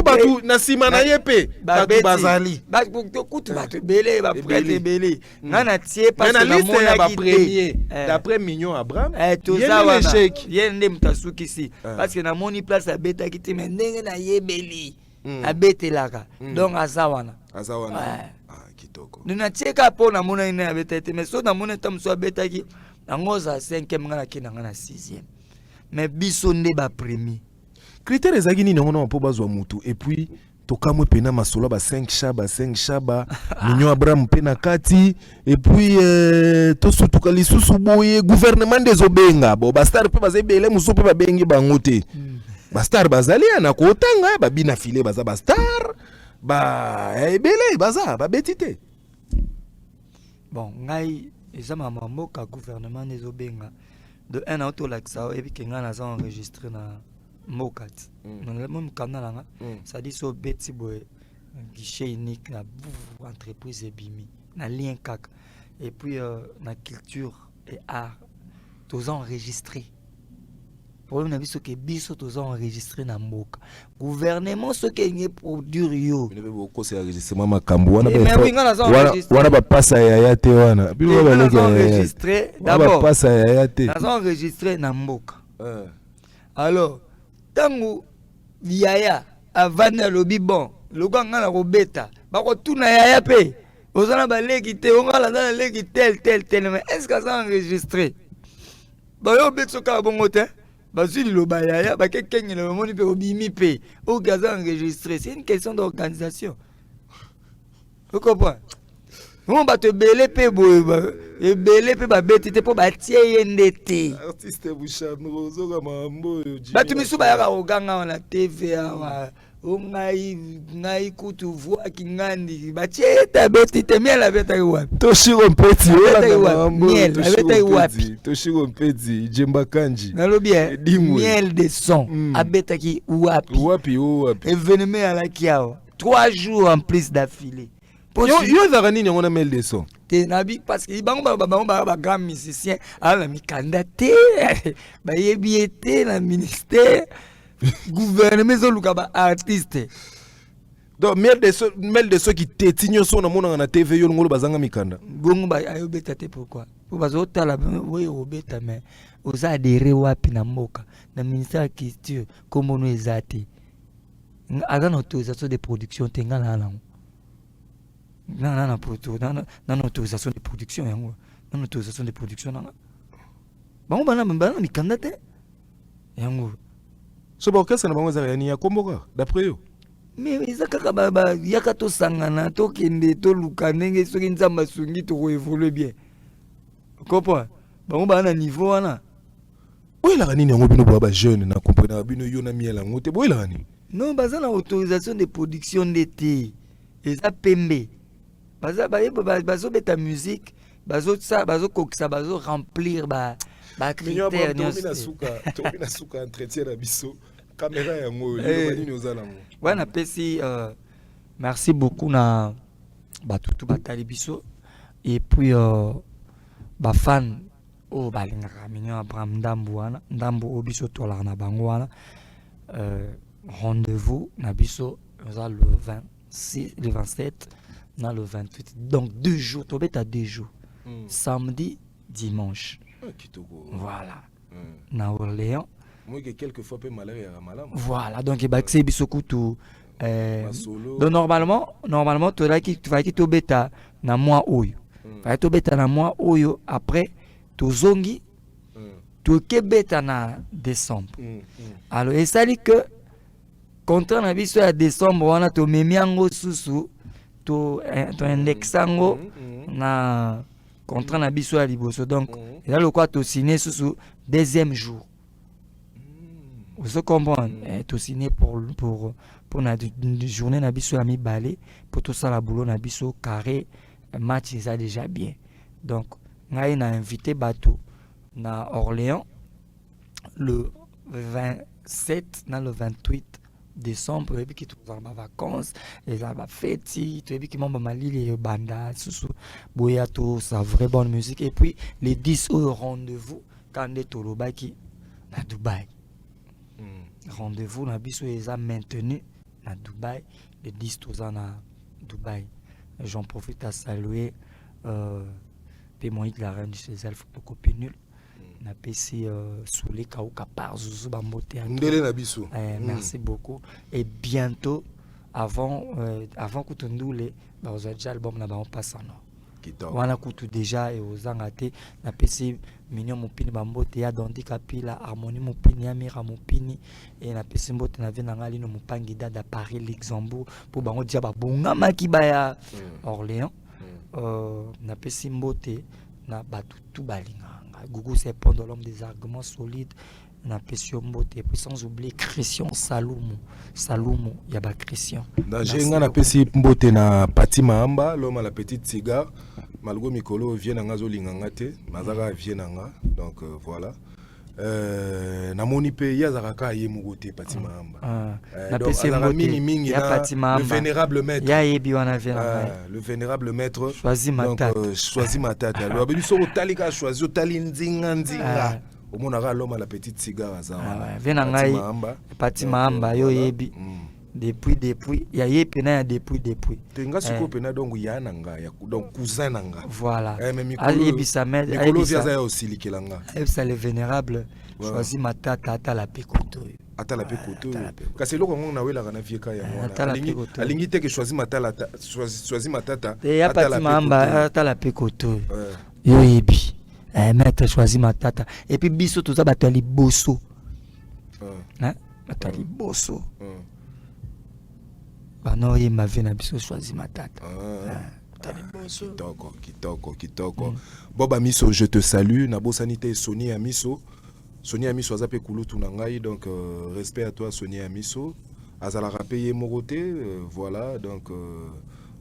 batu na sima na yepe batu bazali batu kutu batu belé ba prêtre belé ngana tie parce que na liste ya ba premier d'après Mignon Abraham toza l'échec yende mutasuki si parce que na moni place abeta kiti mais ndenge na yebeli abetelaka donc azawana kitoko nina tieka po na mona ina abeta te mais so na mona tam so abeta ki ngoza 5e ngana kina ngana 6e mais biso nde ba premier critères ezaki nini ngona mpo bazwa mutu et puis tokamwe pena masolo ba 5 shaba Mignon Abraham pena kati et puis to sutuka lisusu boye gouvernement des obenga bo ba star pe bazebele muso pe babengi bango te ba star bazali na kotanga ba bina file baza ba star ba ebele baza ba betite bon ngai eza mama moka gouvernement des obenga de un auto laxa et puis kenga na enregistré na Mokat. Même canal ça dit so beti boy guichet unique na entreprise ebimi na lien kaka et puis na culture et art tous enregistrés problème na biso ke biso toza enregistré na mboka gouvernement soki elingi produire yo okosa enregistrement makambo wana wana bapasa yaya te wana enregistré d'abord bapasa yaya te naza enregistré na mboka alors ntango yaya avandi alobi bon lokola ngai na kobeta bakotuna yaya mpe oza na baleki te ongala aza na leki tel mais est ce que aza enregistré bayo obeti so kaka bongo te bazwi liloba yaya bakekengela bamoni mpe obimi mpe oki aza enregistré c'est une question d'organisation okopoi mo bato ebele mpe boye ebele mpe babeti te mpo batie ye nde te bato misu bayaka koganga wana tv awa ngai kutu vuaki ngandi batie ete abeti te miel abetaki wapi toshiro mpeti miel abetaki wapi toshiro mpeti jemba kanji nalobi miel de son abetaki wapi événement alaki awa 3 jours en plus d'affilée yo ezaka nini yango na miel de son te nabi parce que bango bagrand musicien ala mikanda te bayebi ye te na ministère gouvernement ezoluka baartiste donc miel de son ki teti nyonso namonaka na tv yo longolo bazanga mikanda bongo ayobeta te pourquoi po bazotala oyo obeta mais oza adere wapi na mboka na ministère ya culture kombono eza te aza na autorisation de production te nga na nango na autorisation de production yango na autorisation de production nanga bango bana mikanda te yango so baorchestre na bango ezaka yani ya komboka d'après yo mais eza kaka yaka tosangana tokende toluka ndenge soki nzambe asungi tokoevolue bien kopoi bango baa na niveau wana boyelaka nini yango bino boya bajeune na komprenaka bino yo na miela yango te boyelaka nini non baza na autorisation de production nde te eza pembe bazobeta musique bazokokisa bazoremplir bacritère nyonso suka entretien na biso caméra yango nini oza nango wana napesi merci beaucoup na batutu batali biso et puis bafan oyo balingaka mignon abraham ndambu oyo biso tolaka na bango wana rendez-vous na biso oza le 27 na le 28 donc 2 jours tobeta 2 jours samedi dimanche voilà na Orléans quelquefois peut malaria voilà donc ebakisi biso kutu donc normalement tozalaki tobeta na mois oyo tobeta na mois oyo après tozongi tokebeta na décembre alors esali que contrat na biso ya décembre wana tomemi yango susu to indexango na contrat na biso ya liboso donc eza lokwa to signé susu deuxième jour vous comprenez to signé pour na journée na biso ya mibale pour tout ça la boulot na biso carré match ça déjà bien donc ngai na invité bato na Orléans le 27 na le 28 décembre et puis qui tout dans vacances et là va fête et puis qui mamba malili et banda susu boyato sa vraie bonne musique et puis les 10 au rendez-vous quand de tolobaki na Dubaï rendez-vous na biso eza maintenu na Dubaï les 10 tous na Dubaï j'en profite à saluer Pémoïde la reine du César photocopie nul na pesi soulé kauka par zuzu bambote ndele na biso merci beaucoup et bientôt avant kutundule baza déjà album na ba on passe en wana kutu déjà et ozanga te na pesi mignon mopini bambote ya dondi kapila harmonie mopini ya mira mopini et na pesi mbote na vena ngali no mopangi dada Paris Luxembourg pour bango dia ba bongama ki ba ya Orléans na pesi mbote na batutu balinga Gougou c'est pendant l'homme des arguments solides na pession mbote et puis sans oublier Christian Saloumou yaba Christian na jenga na pesi mbote na Patima Amba l'homme à la petite cigare malgo mikolo vient nga zo linganga te mazaka vient nga donc voilà na moni pe yazaka ye mugote Patima Amba na pesi mbote mingi ya Patima Amba le vénérable maître ya yebi wana vient le vénérable maître choisi matata choisi matata lo abiso otalika choisi otali nzinga Au moins, l'homme à la petite cigare. Viens Pati Mahamba, yo yebi. Depuis, il y a pena depuis. Tenga siko pena donc ya nanga ya donc cousin nanga. Voilà. Mikolo via za aussi likelanga. Ça le vénérable choisi matata ata la pekoto. Ata la pekoto. Kasi loko ngona wela kana vieka ya mwana. Alingi te que choisi matata ya Pati Mahamba ata la pekoto. Yo yebi. Maître choisi matata et puis biso tout ça batali bosso. Hein? Batali bosso. Non, il m'avait choisi ma tête. Kitoko. Boba Miso, je te salue. Nabo Sanité Sonia Miso. Sonia Miso a zappé Kouloutou Nangai. Donc, respect à toi, Sonia Miso. Azala rapé Moroté. Voilà. Donc,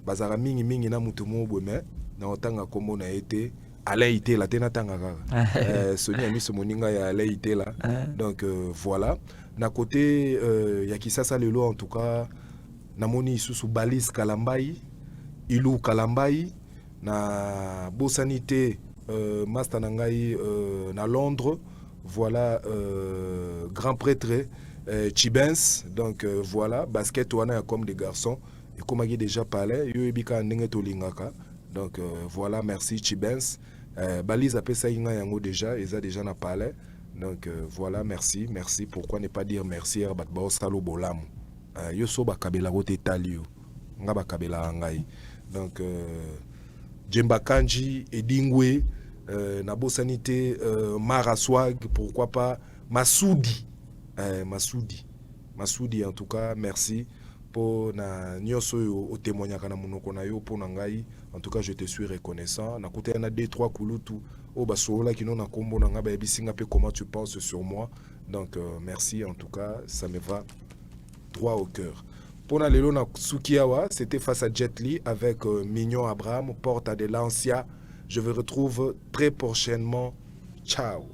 Bazara Mingi na Moutumo Bome. Na otanga Komo na été. Alain ité la tena tanga. Sonia Miso Moninga ya Alain ité là. Donc, voilà. Na côté, Yakisasa Lelo en tout cas. Namoni isusu Balise Kalambai, Ilou Kalambai, na Bosanité Master Nangai na Londres, voilà grand prêtre Chibens, donc voilà basket wana comme des garçons et comme j'ai déjà parlé, yo ebika ndenge to lingaka, donc voilà merci Chibens, Balise appelle ça inga yango déjà, ils a déjà na parlé, donc voilà merci, pourquoi ne pas dire merci à Batbao Salo Bolamu. Yo so bakabela kote talio nga bakabela ngai donc Djemba Kanji Edingwe na Bosanité Mara Swag, pourquoi pas Massoudi en tout cas merci pour na nyoso au témoignage na monoko na yo pour ngai, en tout cas je te suis reconnaissant na côté na 2-3 kulutu o basola kino na kombo na nga ba bisinga pe comment tu penses sur moi, donc merci en tout cas, ça me va droit au cœur. Pour Lelo na Sukiawa, c'était face à Jet Li avec Mignon Abraham, Porte à de l'Ancia. Je vous retrouve très prochainement. Ciao.